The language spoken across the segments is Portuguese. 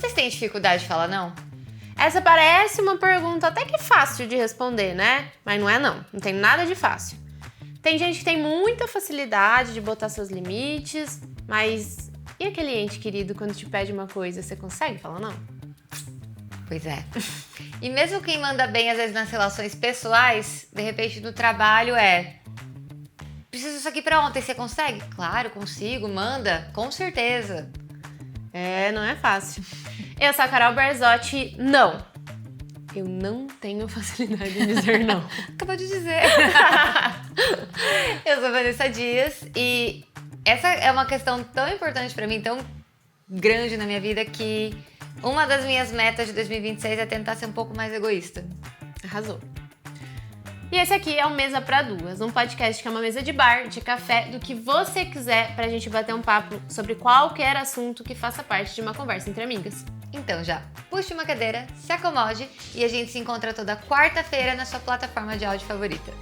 Vocês têm dificuldade de falar não? Essa parece uma pergunta até que fácil de responder, né? Mas não é não. Não tem nada de fácil. Tem gente que tem muita facilidade de botar seus limites, mas e aquele ente querido quando te pede uma coisa, você consegue falar não? Pois é. E mesmo quem manda bem, às vezes, nas relações pessoais, de repente no trabalho preciso disso aqui pra ontem, você consegue? Claro, consigo, manda, com certeza. Não é fácil. Eu sou a Carol Berzotti, não. Eu não tenho facilidade de dizer não. Acabou de dizer. Eu sou a Vanessa Dias e essa é uma questão tão importante pra mim, tão grande na minha vida, que uma das minhas metas de 2026 é tentar ser um pouco mais egoísta. Arrasou. E esse aqui é o Mesa pra Duas, um podcast que é uma mesa de bar, de café, do que você quiser pra gente bater um papo sobre qualquer assunto que faça parte de uma conversa entre amigas. Então já puxe uma cadeira, se acomode e a gente se encontra toda quarta-feira na sua plataforma de áudio favorita.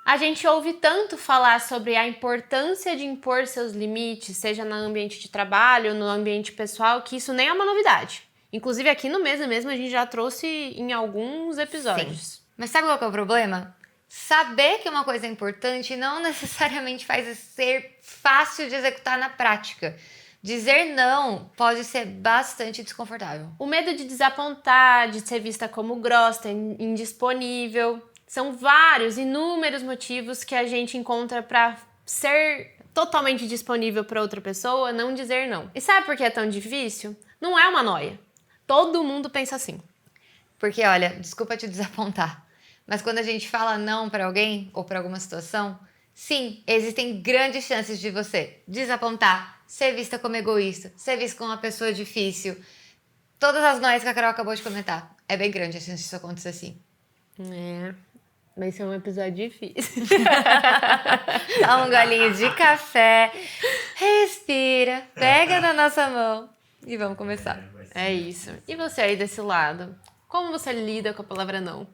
A gente ouve tanto falar sobre a importância de impor seus limites, seja no ambiente de trabalho, no ambiente pessoal, que isso nem é uma novidade. Inclusive aqui no Mesa mesmo a gente já trouxe em alguns episódios. Sim. Mas sabe qual que é o problema? Saber que uma coisa é importante não necessariamente faz ser fácil de executar na prática. Dizer não pode ser bastante desconfortável. O medo de desapontar, de ser vista como grossa, indisponível. São vários, inúmeros motivos que a gente encontra para ser totalmente disponível para outra pessoa, não dizer não. E sabe por que é tão difícil? Não é uma noia. Todo mundo pensa assim. Porque, olha, desculpa te desapontar, mas quando a gente fala não para alguém ou para alguma situação, sim, existem grandes chances de você desapontar, ser vista como egoísta, ser vista como uma pessoa difícil. Todas as noias que a Carol acabou de comentar. É bem grande a chance disso acontecer assim. Vai ser um episódio difícil. Dá um golinho de café, respira, pega na nossa mão e vamos começar. É isso. E você aí desse lado? Como você lida com a palavra não?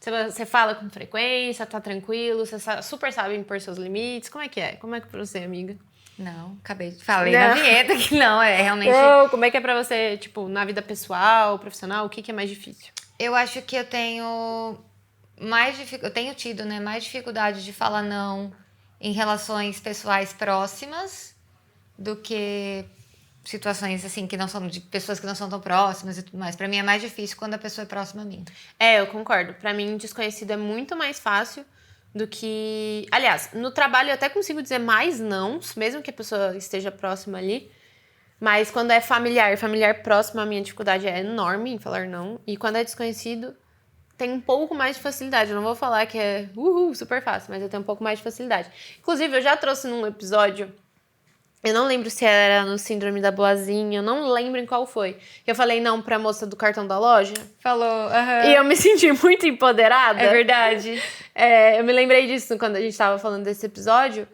Você fala com frequência, tá tranquilo, você super sabe impor seus limites? Como é que é? Como é que é pra você, amiga? Não, falei na vinheta que não, é realmente... Não, como é que é pra você, tipo, na vida pessoal, profissional, o que é mais difícil? Eu acho que eu tenho tido, né, mais dificuldade de falar não em relações pessoais próximas do que situações assim que não são de pessoas que não são tão próximas e tudo mais. Pra mim é mais difícil quando a pessoa é próxima a mim. Eu concordo. Pra mim, desconhecido é muito mais fácil do que... Aliás, no trabalho eu até consigo dizer mais não, mesmo que a pessoa esteja próxima ali. Mas quando é familiar próximo, a minha dificuldade é enorme em falar não. E quando é desconhecido, tem um pouco mais de facilidade. Eu não vou falar que é super fácil, mas eu tenho um pouco mais de facilidade. Inclusive, eu já trouxe num episódio, eu não lembro se era no Síndrome da Boazinha, eu não lembro em qual foi. Eu falei não pra moça do cartão da loja. Falou, E eu me senti muito empoderada. É verdade. Eu me lembrei disso quando a gente tava falando desse episódio,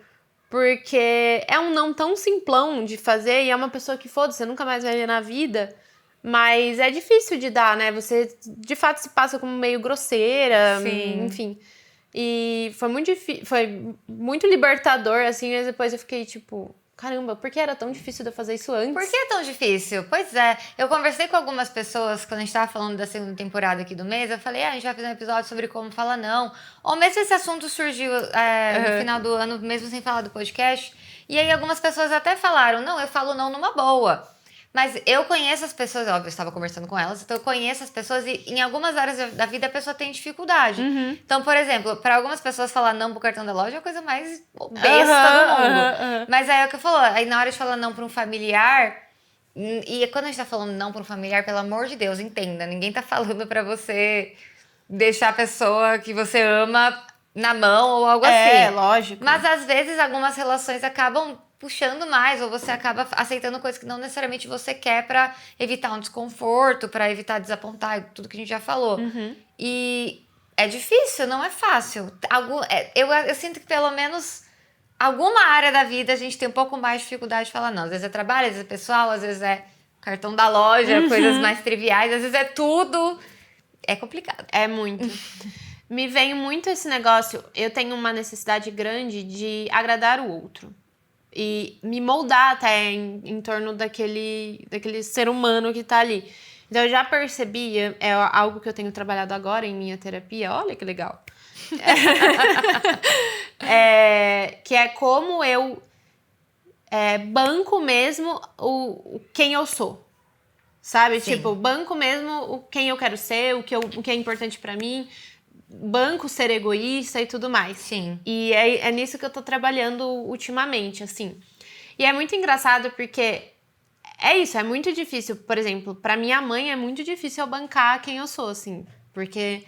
porque é um não tão simplão de fazer e é uma pessoa que, foda-se, você nunca mais vai ver na vida. Mas é difícil de dar, né? Você, de fato, se passa como meio grosseira, Sim. Enfim. E foi muito difícil, foi muito libertador, assim, mas depois eu fiquei, tipo... Caramba, por que era tão difícil de eu fazer isso antes? Por que é tão difícil? Pois é, eu conversei com algumas pessoas quando a gente tava falando da segunda temporada aqui do mês. Eu falei, a gente vai fazer um episódio sobre como falar não. Ou mesmo esse assunto surgiu no final do ano, mesmo sem falar do podcast. E aí algumas pessoas até falaram, não, eu falo não numa boa. Mas eu conheço as pessoas, óbvio, eu estava conversando com elas, então eu conheço as pessoas e em algumas áreas da vida a pessoa tem dificuldade. Então, por exemplo, para algumas pessoas falar não pro cartão da loja é a coisa mais besta do mundo. Mas aí é o que eu falo, aí na hora de falar não para um familiar, e quando a gente tá falando não para um familiar, pelo amor de Deus, entenda, ninguém tá falando para você deixar a pessoa que você ama na mão ou algo assim. É, lógico. Mas às vezes algumas relações acabam puxando mais, ou você acaba aceitando coisas que não necessariamente você quer pra evitar um desconforto, pra evitar desapontar, tudo que a gente já falou. E é difícil, não é fácil. Eu sinto que pelo menos alguma área da vida a gente tem um pouco mais de dificuldade de falar não. Às vezes é trabalho, às vezes é pessoal, às vezes é cartão da loja, coisas mais triviais, às vezes é tudo. É complicado. É muito. me vem muito esse negócio, eu tenho uma necessidade grande de agradar o outro. E me moldar até em torno daquele ser humano que tá ali. Então eu já percebi, é algo que eu tenho trabalhado agora em minha terapia, olha que legal. Que é como eu banco mesmo quem eu sou. Sabe? Sim. Tipo, banco mesmo quem eu quero ser, o que é importante pra mim. Banco ser egoísta e tudo mais. Sim. E é nisso que eu tô trabalhando ultimamente, assim. E é muito engraçado porque é isso, é muito difícil. Por exemplo, pra minha mãe é muito difícil eu bancar quem eu sou, assim. Porque,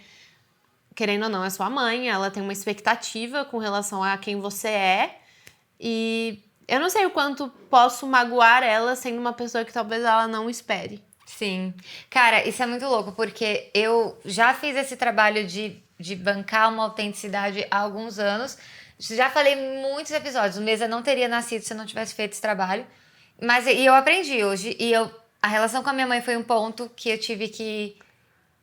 querendo ou não, é sua mãe, ela tem uma expectativa com relação a quem você é. E eu não sei o quanto posso magoar ela sendo uma pessoa que talvez ela não espere. Sim. Cara, isso é muito louco, porque eu já fiz esse trabalho de bancar uma autenticidade há alguns anos. Já falei em muitos episódios. O Mesa não teria nascido se eu não tivesse feito esse trabalho. E eu aprendi hoje. A relação com a minha mãe foi um ponto que eu tive que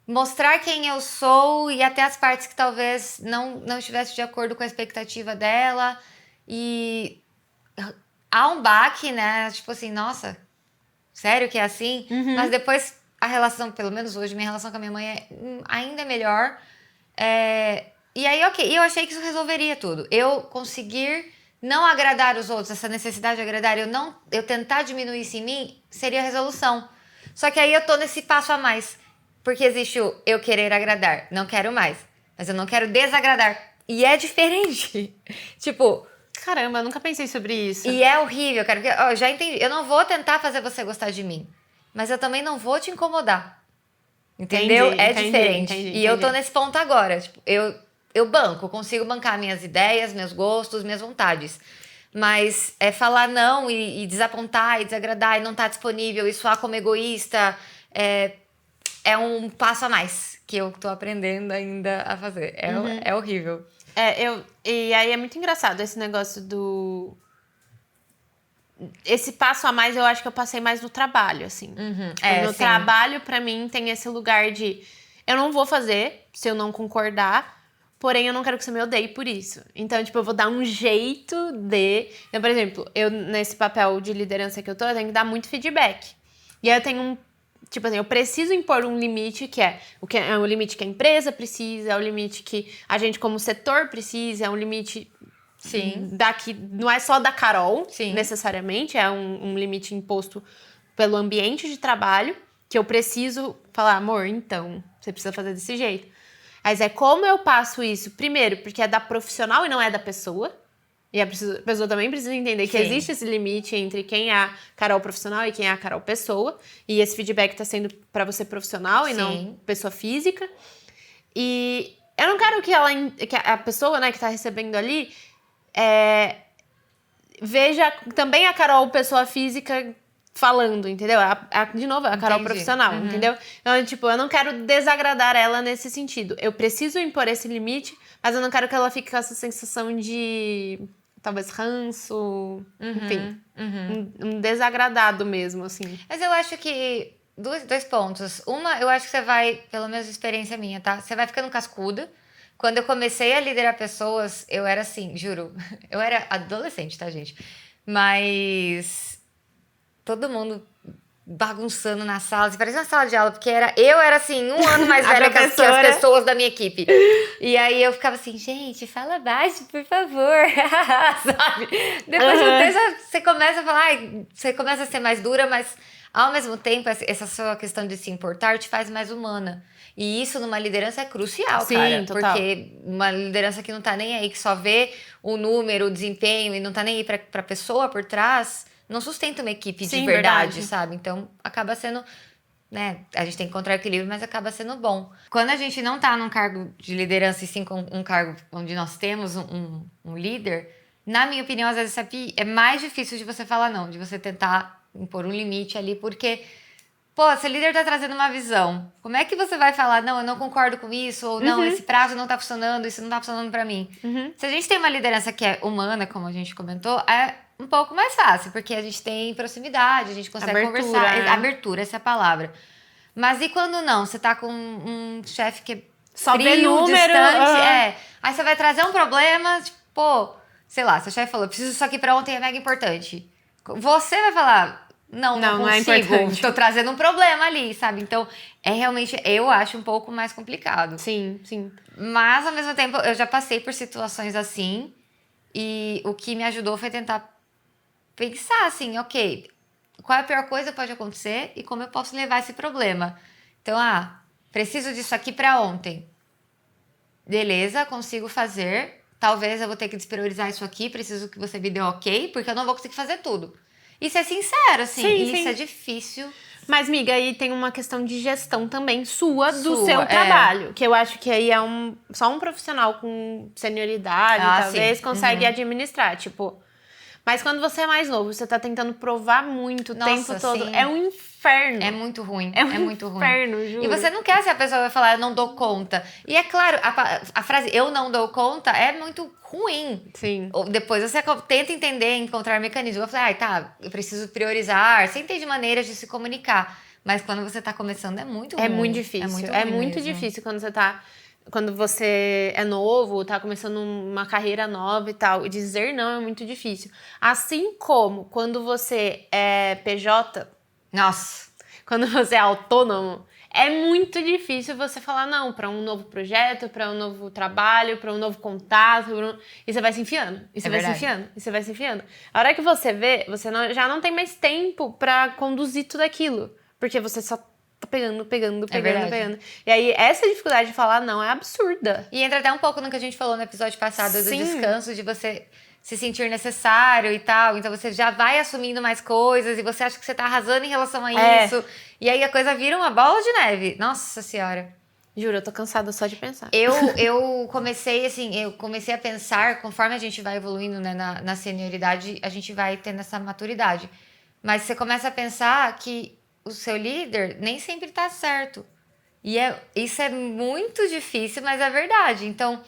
mostrar quem eu sou e até as partes que talvez não estivesse de acordo com a expectativa dela. E há um baque, né? Tipo assim, nossa, sério que é assim? Mas depois a relação, pelo menos hoje, minha relação com a minha mãe é ainda melhor. E aí, ok, eu achei que isso resolveria tudo. Eu conseguir não agradar os outros, essa necessidade de agradar, eu tentar diminuir isso em mim, seria a resolução. Só que aí eu tô nesse passo a mais. Porque existe o eu querer agradar, não quero mais. Mas eu não quero desagradar. E é diferente. Tipo, Caramba, eu nunca pensei sobre isso. e é horrível, cara. Porque, ó, já entendi. Eu não vou tentar fazer você gostar de mim. Mas eu também não vou te incomodar. Entendeu? Entendi, Diferente. entendi. E eu tô nesse ponto agora. Tipo, eu banco, consigo bancar minhas ideias, meus gostos, minhas vontades. Mas é falar não e desapontar e desagradar e não estar disponível e soar como egoísta é um passo a mais que eu tô aprendendo ainda a fazer. É horrível. E aí é muito engraçado esse negócio do... Esse passo a mais eu acho que eu passei mais no trabalho, assim. No sim. trabalho, pra mim, tem esse lugar de... Eu não vou fazer se eu não concordar, porém eu não quero que você me odeie por isso. Então, tipo, eu vou dar um jeito de... Então, por exemplo, eu nesse papel de liderança que eu tenho que dar muito feedback. E aí eu tenho tipo assim, eu preciso impor um limite que é o limite que a empresa precisa, é o limite que a gente como setor precisa, é um limite daqui, não é só da Carol, necessariamente, é um limite imposto pelo ambiente de trabalho, que eu preciso falar, amor, então, você precisa fazer desse jeito. Mas como eu passo isso? Primeiro, porque é da profissional e não é da pessoa. E a pessoa também precisa entender que existe esse limite entre quem é a Carol profissional e quem é a Carol pessoa. E esse feedback tá sendo pra você profissional e não pessoa física. E eu não quero que a pessoa, né, que tá recebendo ali veja também a Carol pessoa física falando, entendeu? De novo, a Carol profissional, entendeu? Então, tipo, eu não quero desagradar ela nesse sentido. Eu preciso impor esse limite, mas eu não quero que ela fique com essa sensação de... talvez ranço, enfim, um desagradado mesmo, assim. Mas eu acho que dois pontos. Uma, eu acho que você vai, pelo menos experiência minha, tá? Você vai ficando cascuda. Quando eu comecei a liderar pessoas, eu era assim, juro. Eu era adolescente, tá, gente? Mas todo mundo bagunçando na sala, assim, parecia uma sala de aula, porque eu era assim, um ano mais velha que as pessoas da minha equipe. E aí eu ficava assim, gente, fala baixo, por favor, sabe? Depois de um tempo você começa a falar, você começa a ser mais dura, mas ao mesmo tempo essa sua questão de se importar te faz mais humana. E isso numa liderança é crucial, cara. Total. Porque uma liderança que não tá nem aí, que só vê o número, o desempenho e não tá nem aí pra pessoa por trás, não sustenta uma equipe de verdade, sabe? Então, acaba sendo, né? A gente tem que encontrar equilíbrio, mas acaba sendo bom. Quando a gente não tá num cargo de liderança e sim com um cargo onde nós temos um líder, na minha opinião, às vezes é mais difícil de você falar não, de você tentar impor um limite ali, porque... Pô, se o líder tá trazendo uma visão, como é que você vai falar, não, eu não concordo com isso, ou não, esse prazo não tá funcionando, isso não tá funcionando pra mim. Se a gente tem uma liderança que é humana, como a gente comentou, é um pouco mais fácil, porque a gente tem proximidade, a gente consegue conversar. Abertura, essa é a palavra. Mas e quando não? Você tá com um chefe que Só ver frio, número, distante. Aí você vai trazer um problema, tipo, pô, sei lá, seu chefe falou, preciso disso aqui pra ontem, é mega importante. Você vai falar, não Não é consigo, importante. tô trazendo um problema ali, sabe? Então, realmente, eu acho um pouco mais complicado. Sim, sim. Mas, ao mesmo tempo, eu já passei por situações assim, e o que me ajudou foi tentar pensar assim, ok, qual é a pior coisa que pode acontecer e como eu posso levar esse problema. Então, preciso disso aqui pra ontem. Beleza, consigo fazer. Talvez eu vou ter que despriorizar isso aqui, preciso que você me dê ok, porque eu não vou conseguir fazer tudo. Isso é sincero, assim, Sim, e sim. isso é difícil. Mas, miga, aí tem uma questão de gestão também sua do Sua, seu trabalho. Que eu acho que aí é só um profissional com senioridade, talvez, sim. consegue administrar. Tipo, mas quando você é mais novo, você tá tentando provar muito o tempo todo. Sim. É um inferno. É muito ruim. É muito inferno, ruim. juro. E você não quer se a pessoa vai falar, eu não dou conta. E é claro, a frase eu não dou conta é muito ruim. Sim. Depois você tenta entender, encontrar mecanismos. Eu falei, eu preciso priorizar. Você entende maneiras de se comunicar. Mas quando você tá começando é muito ruim. É muito difícil. É muito muito mesmo. difícil quando você é novo, tá começando uma carreira nova e tal. E dizer não é muito difícil. Assim como quando você é PJ, Nossa. quando você é autônomo, é muito difícil você falar não para um novo projeto, para um novo trabalho, para um novo contato. E você vai se enfiando. E você vai verdade. se enfiando. E você vai se enfiando. A hora que você vê, você já não tem mais tempo para conduzir tudo aquilo. Porque você só tá pegando. verdade. E aí, essa dificuldade de falar não é absurda. E entra até um pouco no que a gente falou no episódio passado do Sim. descanso, de você se sentir necessário e tal. Então você já vai assumindo mais coisas e você acha que você tá arrasando em relação a isso. E aí a coisa vira uma bola de neve. Nossa Senhora. Juro, eu tô cansada só de pensar. Eu comecei a pensar, conforme a gente vai evoluindo, né, na senioridade, a gente vai tendo essa maturidade. Mas você começa a pensar que o seu líder nem sempre tá certo. E isso é muito difícil, mas é verdade. Então,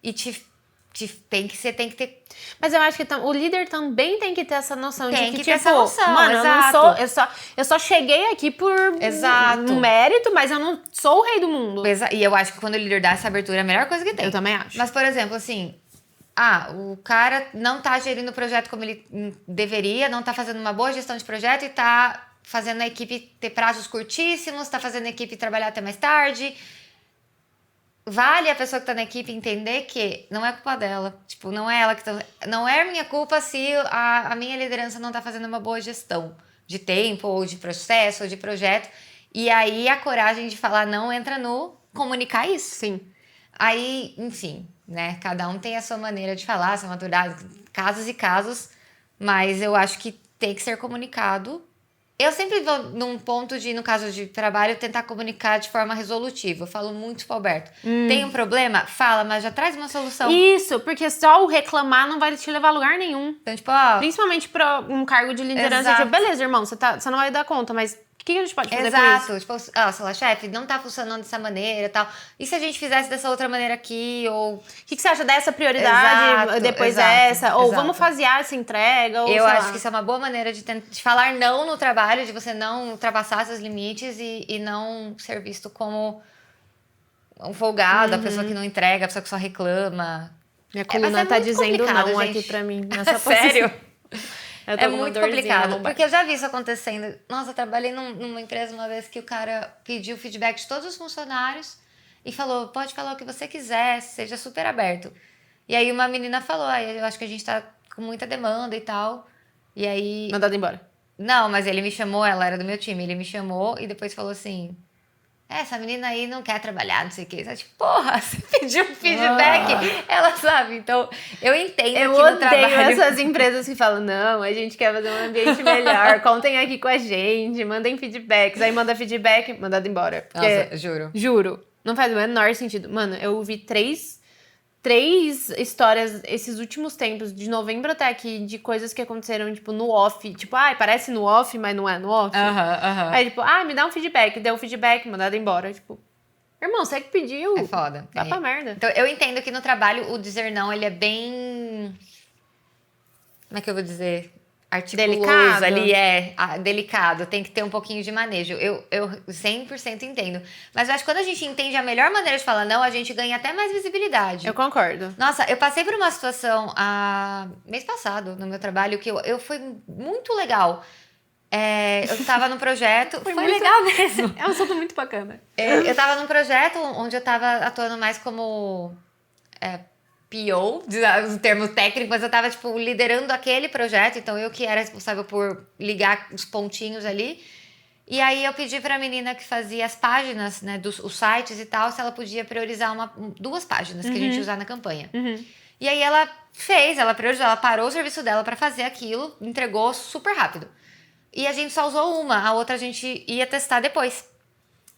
você tem que ter. Mas eu acho que o líder também tem que ter essa noção Tem de que, que ter tipo, essa noção, mano, exato. eu só cheguei aqui por Exato. um mérito, mas eu não sou o rei do mundo. E eu acho que quando o líder dá essa abertura é a melhor coisa que tem. Eu também acho. Mas, por exemplo, assim, o cara não tá gerindo o projeto como ele deveria, não tá fazendo uma boa gestão de projeto e tá fazendo a equipe ter prazos curtíssimos, tá fazendo a equipe trabalhar até mais tarde. Vale a pessoa que tá na equipe entender que não é culpa dela. Tipo, não é ela que tá. Não é minha culpa se a minha liderança não tá fazendo uma boa gestão de tempo, ou de processo, ou de projeto. E aí a coragem de falar não entra no comunicar isso. Sim. Aí, enfim, né? Cada um tem a sua maneira de falar, sua maturidade, casos e casos, mas eu acho que tem que ser comunicado. Eu sempre vou num ponto de, no caso de trabalho, tentar comunicar de forma resolutiva. Eu falo muito pro Alberto. Tem um problema? Fala, mas já traz uma solução. Isso, porque só o reclamar não vai te levar a lugar nenhum. Então, tipo, Principalmente pra um cargo de liderança. Exato. Tipo, beleza, irmão, você não vai dar conta, mas o que a gente pode fazer com isso? exato. Tipo, sei lá, chefe, não tá funcionando dessa maneira e tal. E se a gente fizesse dessa outra maneira aqui? Ou O que você acha dessa prioridade, Exato, depois exato, essa? Ou exato. vamos fasear essa entrega? Ou eu sei acho lá. que isso é uma boa maneira de falar não no trabalho, de você não ultrapassar seus limites e não ser visto como um folgado, a pessoa que não entrega, a pessoa que só reclama. Minha mas coluna tá muito dizendo complicado, não gente. aqui pra mim. Nessa Sério? Eu tô É com uma muito dorzinha na complicado, lombar. porque eu já vi isso acontecendo. Nossa, eu trabalhei numa empresa uma vez que o cara pediu feedback de todos os funcionários e falou, pode falar o que você quiser, seja super aberto. E aí uma menina falou, eu acho que a gente tá com muita demanda e tal. E aí... Mandado embora. Não, mas ele me chamou, ela era do meu time, ele me chamou e depois falou assim... essa menina aí não quer trabalhar, não sei o que. Você tipo, porra, você pediu um feedback, ela sabe. Então, eu entendo Eu que no odeio trabalho... essas empresas que falam, não, a gente quer fazer um ambiente melhor, contem aqui com a gente, mandem feedbacks. Aí manda feedback, mandado embora. Porque, Nossa, juro. Juro, não faz o menor sentido. Mano, eu ouvi três histórias esses últimos tempos, de novembro até aqui, de coisas que aconteceram, tipo, no off. Tipo, parece no off, mas não é no off. Aham. Aí, tipo, me dá um feedback. Deu o feedback, mandado embora. Tipo, irmão, você que pediu. É foda. Vai pra merda. Então, eu entendo que no trabalho o dizer não, ele é bem... Como é que eu vou dizer? articuloso Delicado. ali, delicado, tem que ter um pouquinho de manejo. Eu 100% entendo. Mas eu acho que quando a gente entende a melhor maneira de falar não, a gente ganha até mais visibilidade. Eu concordo. Nossa, eu passei por uma situação mês passado no meu trabalho que eu foi muito legal. Eu tava num projeto. Foi muito legal mesmo. É um assunto muito bacana. Eu tava num projeto onde eu tava atuando mais como PO, um termo técnico, mas eu tava, tipo, liderando aquele projeto, então eu que era responsável por ligar os pontinhos ali. E aí eu pedi pra menina que fazia as páginas, né, os sites e tal, se ela podia priorizar duas páginas que a gente ia usar na campanha. E aí ela priorizou, ela parou o serviço dela pra fazer aquilo, entregou super rápido. E a gente só usou uma, a outra a gente ia testar depois.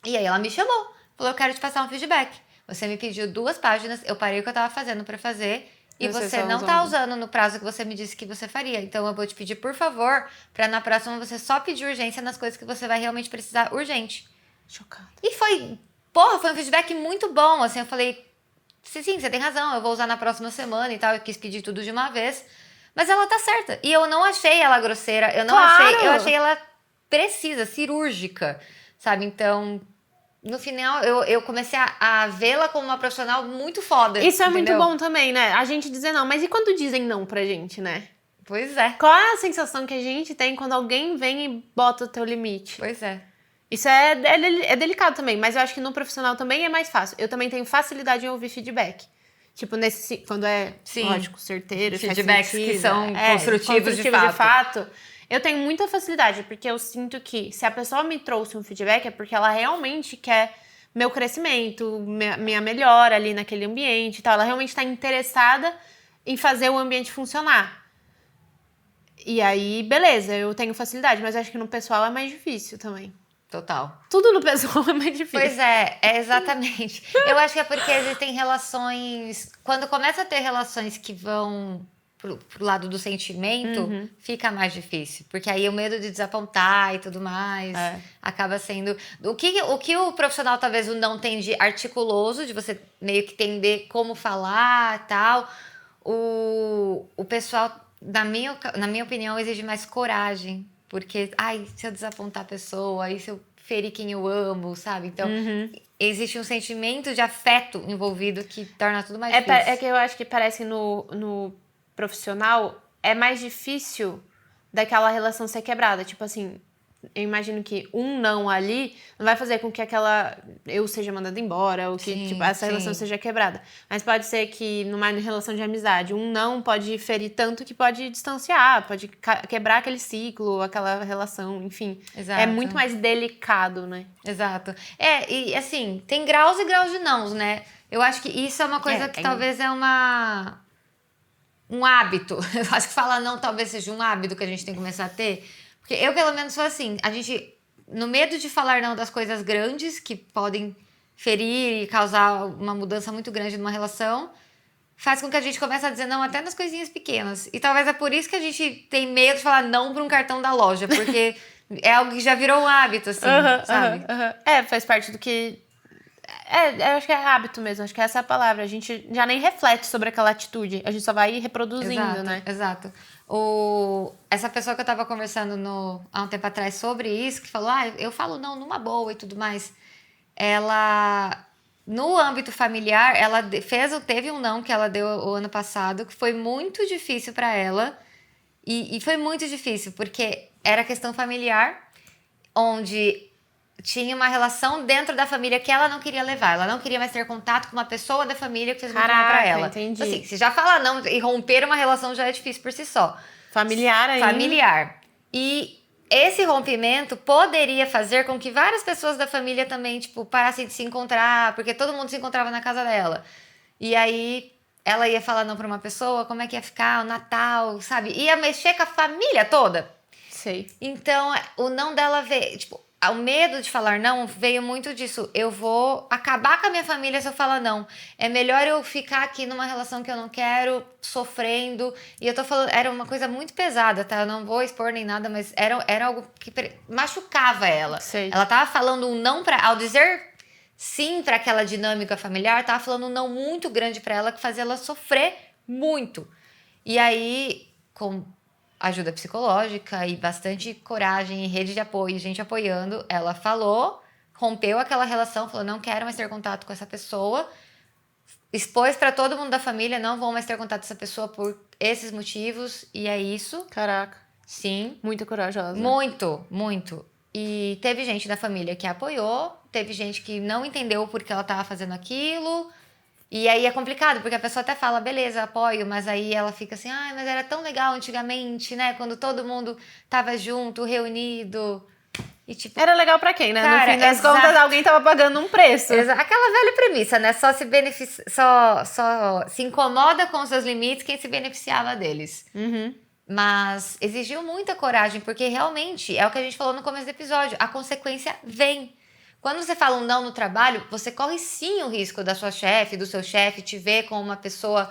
E aí ela me chamou, falou, eu quero te passar um feedback. Você me pediu 2 páginas, eu parei o que eu tava fazendo pra fazer e você não tá usando no prazo que você me disse que você faria. Então eu vou te pedir, por favor, pra na próxima você só pedir urgência nas coisas que você vai realmente precisar urgente. Chocada. E foi um feedback muito bom, assim, eu falei, sim, você tem razão, eu vou usar na próxima semana e tal, eu quis pedir tudo de uma vez. Mas ela tá certa. E eu não achei ela grosseira, eu achei ela precisa, cirúrgica, sabe? Então, no final, eu comecei a vê-la como uma profissional muito foda. Isso é entendeu? muito bom também, né? A gente dizer não. Mas e quando dizem não pra gente, né? Pois é. Qual é a sensação que a gente tem quando alguém vem e bota o teu limite? Pois é. Isso é delicado também, mas eu acho que no profissional também é mais fácil. Eu também tenho facilidade em ouvir feedback. Tipo, quando é, lógico, certeiro, feedbacks sentido, que são construtivos de fato. Eu tenho muita facilidade, porque eu sinto que se a pessoa me trouxe um feedback é porque ela realmente quer meu crescimento, minha melhora ali naquele ambiente e tal. Ela realmente está interessada em fazer o ambiente funcionar. E aí, beleza, eu tenho facilidade, mas acho que no pessoal é mais difícil também. Total. Tudo no pessoal é mais difícil. Pois é exatamente. Eu acho que é porque existem relações... Quando começa a ter relações que vão pro lado do sentimento, fica mais difícil. Porque aí o medo de desapontar e tudo mais acaba sendo... O que o profissional talvez não tem de articuloso, de você meio que entender como falar e tal, o pessoal, na minha opinião, exige mais coragem. Porque, se eu desapontar a pessoa, se eu ferir quem eu amo, sabe? Então, existe um sentimento de afeto envolvido que torna tudo mais difícil. É que eu acho que parece que no profissional é mais difícil daquela relação ser quebrada. Tipo assim, eu imagino que um não ali não vai fazer com que eu seja mandada embora ou que essa relação seja quebrada. Mas pode ser que numa relação de amizade, um não pode ferir tanto que pode distanciar, pode quebrar aquele ciclo, aquela relação, enfim. Exato. É muito mais delicado, né? Exato. E assim, tem graus e graus de nãos, né? Eu acho que isso é uma coisa que talvez é um hábito. Eu acho que falar não talvez seja um hábito que a gente tem que começar a ter. Porque eu, pelo menos, sou assim. A gente, no medo de falar não das coisas grandes, que podem ferir e causar uma mudança muito grande numa relação, faz com que a gente comece a dizer não até nas coisinhas pequenas. E talvez é por isso que a gente tem medo de falar não para um cartão da loja. Porque é algo que já virou um hábito, assim, sabe? Faz parte do que... eu acho que é hábito mesmo, acho que essa é a palavra. A gente já nem reflete sobre aquela atitude, a gente só vai reproduzindo, né? Exato. Essa pessoa que eu tava conversando há um tempo atrás sobre isso, que falou, eu falo não numa boa e tudo mais. Ela, no âmbito familiar, ela teve um não que ela deu o ano passado, que foi muito difícil para ela. E foi muito difícil, porque era questão familiar, onde tinha uma relação dentro da família que ela não queria levar. Ela não queria mais ter contato com uma pessoa da família que fez muito mal pra ela. Entendi. Assim, se já fala não e romper uma relação já é difícil por si só. Familiar ainda. Familiar. E esse rompimento poderia fazer com que várias pessoas da família também, tipo, parassem de se encontrar, porque todo mundo se encontrava na casa dela. E aí ela ia falar não pra uma pessoa, como é que ia ficar o Natal, sabe? Ia mexer com a família toda. Sei. Então, o não dela veio, tipo, o medo de falar não veio muito disso. Eu vou acabar com a minha família se eu falar não. É melhor eu ficar aqui numa relação que eu não quero, sofrendo. E eu tô falando, era uma coisa muito pesada, tá? Eu não vou expor nem nada, mas era algo que machucava ela. Sei. Ela tava falando um não ao dizer sim para aquela dinâmica familiar, tava falando um não muito grande para ela que fazia ela sofrer muito. E aí, com ajuda psicológica e bastante coragem e rede de apoio, gente apoiando. Ela falou, rompeu aquela relação, falou, não quero mais ter contato com essa pessoa. Expôs pra todo mundo da família, não vão mais ter contato com essa pessoa por esses motivos. E é isso. Caraca. Sim. Muito corajosa. Muito, muito. E teve gente da família que apoiou, teve gente que não entendeu por que ela tava fazendo aquilo. E aí é complicado, porque a pessoa até fala, beleza, apoio, mas aí ela fica assim, ai, mas era tão legal antigamente, né? Quando todo mundo tava junto, reunido. E tipo. Era legal pra quem, né? Cara, no fim das exato. contas, alguém tava pagando um preço. Aquela velha premissa, né? Só se beneficia, só se incomoda com os seus limites quem se beneficiava deles. Uhum. Mas exigiu muita coragem, porque realmente é o que a gente falou no começo do episódio, a consequência vem. Quando você fala um não no trabalho, você corre sim o risco da sua chefe, do seu chefe te ver como uma pessoa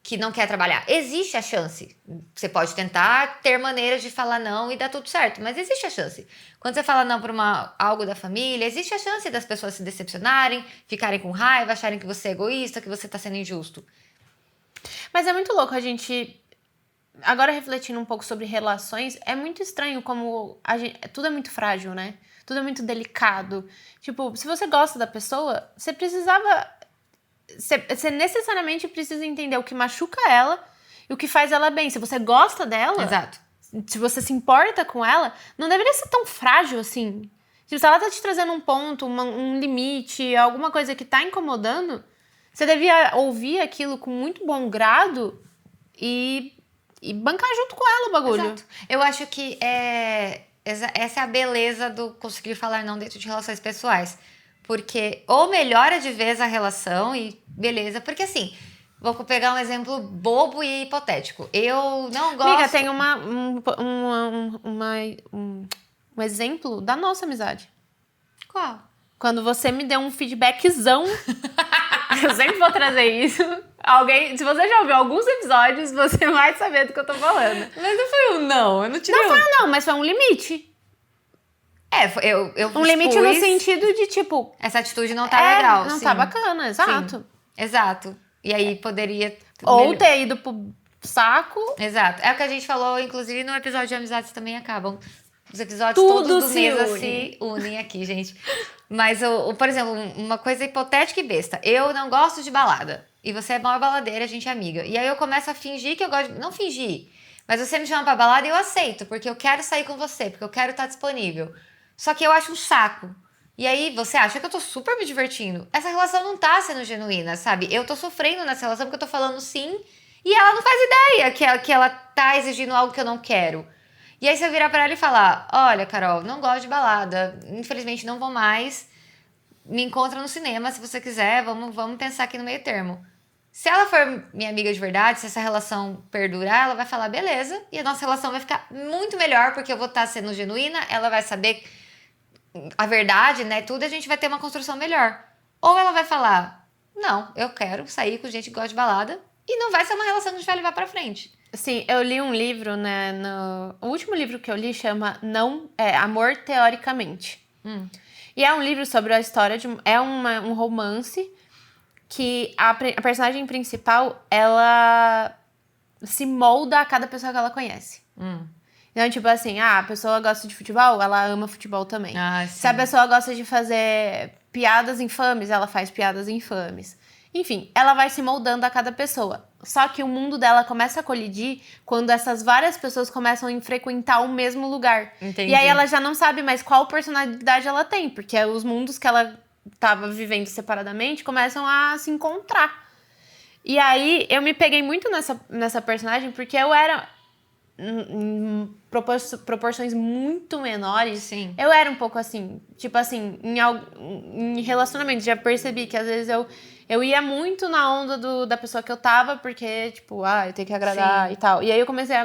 que não quer trabalhar. Existe a chance. Você pode tentar ter maneiras de falar não e dar tudo certo, mas existe a chance. Quando você fala não para algo da família, existe a chance das pessoas se decepcionarem, ficarem com raiva, acharem que você é egoísta, que você tá sendo injusto. Mas é muito louco a gente... Agora, refletindo um pouco sobre relações, é muito estranho como tudo é muito frágil, né? Tudo é muito delicado. Tipo, se você gosta da pessoa, você precisava... Você necessariamente precisa entender o que machuca ela e o que faz ela bem. Se você gosta dela... Exato. Se você se importa com ela, não deveria ser tão frágil assim. Tipo, se ela tá te trazendo um ponto, um limite, alguma coisa que tá incomodando, você devia ouvir aquilo com muito bom grado e bancar junto com ela o bagulho. Exato. Eu acho que essa é a beleza do conseguir falar não dentro de relações pessoais. Porque ou melhora de vez a relação e beleza. Porque assim, vou pegar um exemplo bobo e hipotético. Eu não gosto... Amiga, tem um exemplo da nossa amizade. Qual? Quando você me deu um feedbackzão... Eu sempre vou trazer isso. Se você já ouviu alguns episódios, você vai saber do que eu tô falando. Mas não foi um não, eu não tirei. Não foi um não, mas foi um limite. Eu Um limite no sentido de, tipo... Essa atitude não tá legal. Não sim. tá bacana, exato. Sim, exato. E aí poderia... Ou ter ido pro saco. Exato. É o que a gente falou, inclusive, no episódio de amizades também acabam. Os episódios Tudo todos do se Mesa une. se unem aqui, gente. Mas, por exemplo, uma coisa hipotética e besta. Eu não gosto de balada. E você é maior baladeira, a gente é amiga. E aí eu começo a fingir que eu gosto... Não fingir. Mas você me chama pra balada e eu aceito. Porque eu quero sair com você. Porque eu quero estar disponível. Só que eu acho um saco. E aí você acha que eu tô super me divertindo. Essa relação não tá sendo genuína, sabe? Eu tô sofrendo nessa relação porque eu tô falando sim. E ela não faz ideia que ela tá exigindo algo que eu não quero. E aí você virar pra ela e falar, olha, Carol, não gosto de balada. Infelizmente não vou mais. Me encontra no cinema se você quiser. Vamos pensar aqui no meio termo. Se ela for minha amiga de verdade, se essa relação perdurar, ela vai falar, beleza. E a nossa relação vai ficar muito melhor porque eu vou estar sendo genuína. Ela vai saber a verdade, né? Tudo, a gente vai ter uma construção melhor. Ou ela vai falar, não, eu quero sair com gente que gosta de balada. E não vai ser uma relação que a gente vai levar pra frente. Sim, eu li um livro, né? O último livro que eu li chama Amor Teoricamente. E é um livro sobre a história de... É um romance que a personagem principal, ela se molda a cada pessoa que ela conhece. Então, tipo assim, a pessoa gosta de futebol, ela ama futebol também. Se a pessoa gosta de fazer piadas infames, ela faz piadas infames. Enfim, ela vai se moldando a cada pessoa. Só que o mundo dela começa a colidir quando essas várias pessoas começam a frequentar o mesmo lugar. Entendi. E aí ela já não sabe mais qual personalidade ela tem, porque os mundos que ela tava vivendo separadamente começam a se encontrar. E aí eu me peguei muito nessa personagem, porque eu era... em proporções muito menores. Sim. Eu era um pouco assim, tipo assim, em relacionamento, já percebi que às vezes eu ia muito na onda da pessoa que eu tava, porque, tipo, eu tenho que agradar. Sim. E tal. E aí eu comecei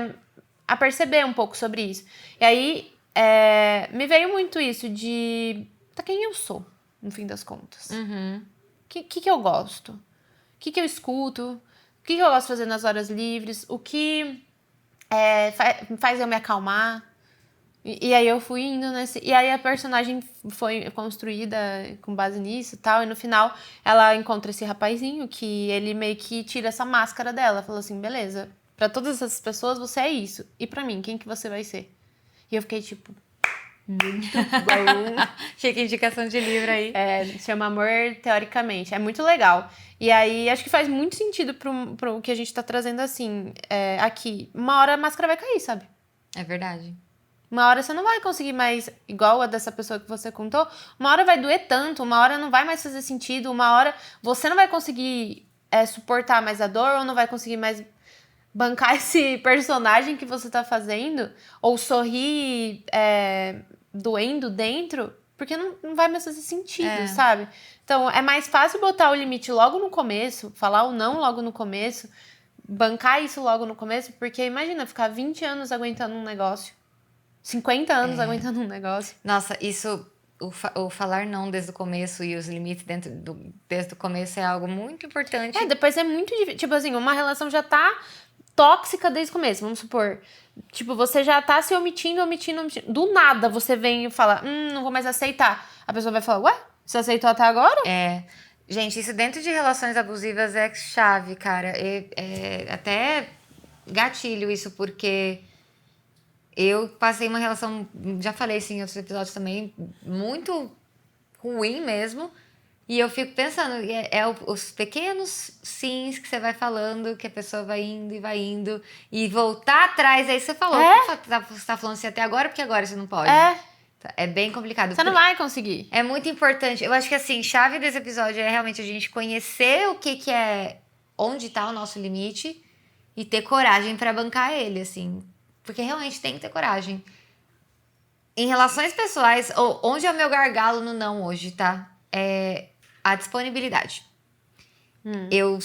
a perceber um pouco sobre isso. E aí me veio muito isso de quem eu sou, no fim das contas. Que eu gosto? O que eu escuto? O que eu gosto de fazer nas horas livres? O que faz eu me acalmar? E aí eu fui indo nesse... E aí a personagem foi construída com base nisso e tal. E no final ela encontra esse rapazinho que ele meio que tira essa máscara dela. Falou assim, beleza, Pra todas essas pessoas, você é isso. E pra mim, quem que você vai ser? E eu fiquei tipo, muito bom. Fica indicação de livro aí. Chama Amor Teoricamente. É muito legal. E aí, acho que faz muito sentido pro que a gente tá trazendo, assim, aqui. Uma hora a máscara vai cair, sabe? É verdade. Uma hora você não vai conseguir mais, igual a dessa pessoa que você contou, uma hora vai doer tanto, uma hora não vai mais fazer sentido, uma hora você não vai conseguir suportar mais a dor ou não vai conseguir mais bancar esse personagem que você tá fazendo, ou sorrir doendo dentro, porque não vai mais fazer sentido, sabe? Então, é mais fácil botar o limite logo no começo, falar o não logo no começo, bancar isso logo no começo, porque imagina, ficar 20 anos aguentando um negócio, 50 anos aguentando um negócio. Nossa, isso, o falar não desde o começo e os limites desde o começo é algo muito importante. Depois é muito difícil. Tipo assim, uma relação já tá tóxica desde o começo, vamos supor. Tipo, você já tá se omitindo. Do nada você vem e fala, não vou mais aceitar. A pessoa vai falar, ué, você aceitou até agora? Gente, isso dentro de relações abusivas é chave, cara. É até gatilho isso, porque eu passei uma relação, já falei isso em outros episódios também, muito ruim mesmo. E eu fico pensando, os pequenos sims que você vai falando, que a pessoa vai indo, e voltar atrás, aí você falou, você tá falando assim até agora, porque agora você não pode. É bem complicado. Você não vai conseguir. É muito importante. Eu acho que, assim, chave desse episódio é realmente a gente conhecer o que é, onde tá o nosso limite e ter coragem pra bancar ele, assim. Porque realmente tem que ter coragem. Em relações pessoais, onde é o meu gargalo no não hoje, tá? É a disponibilidade. Eu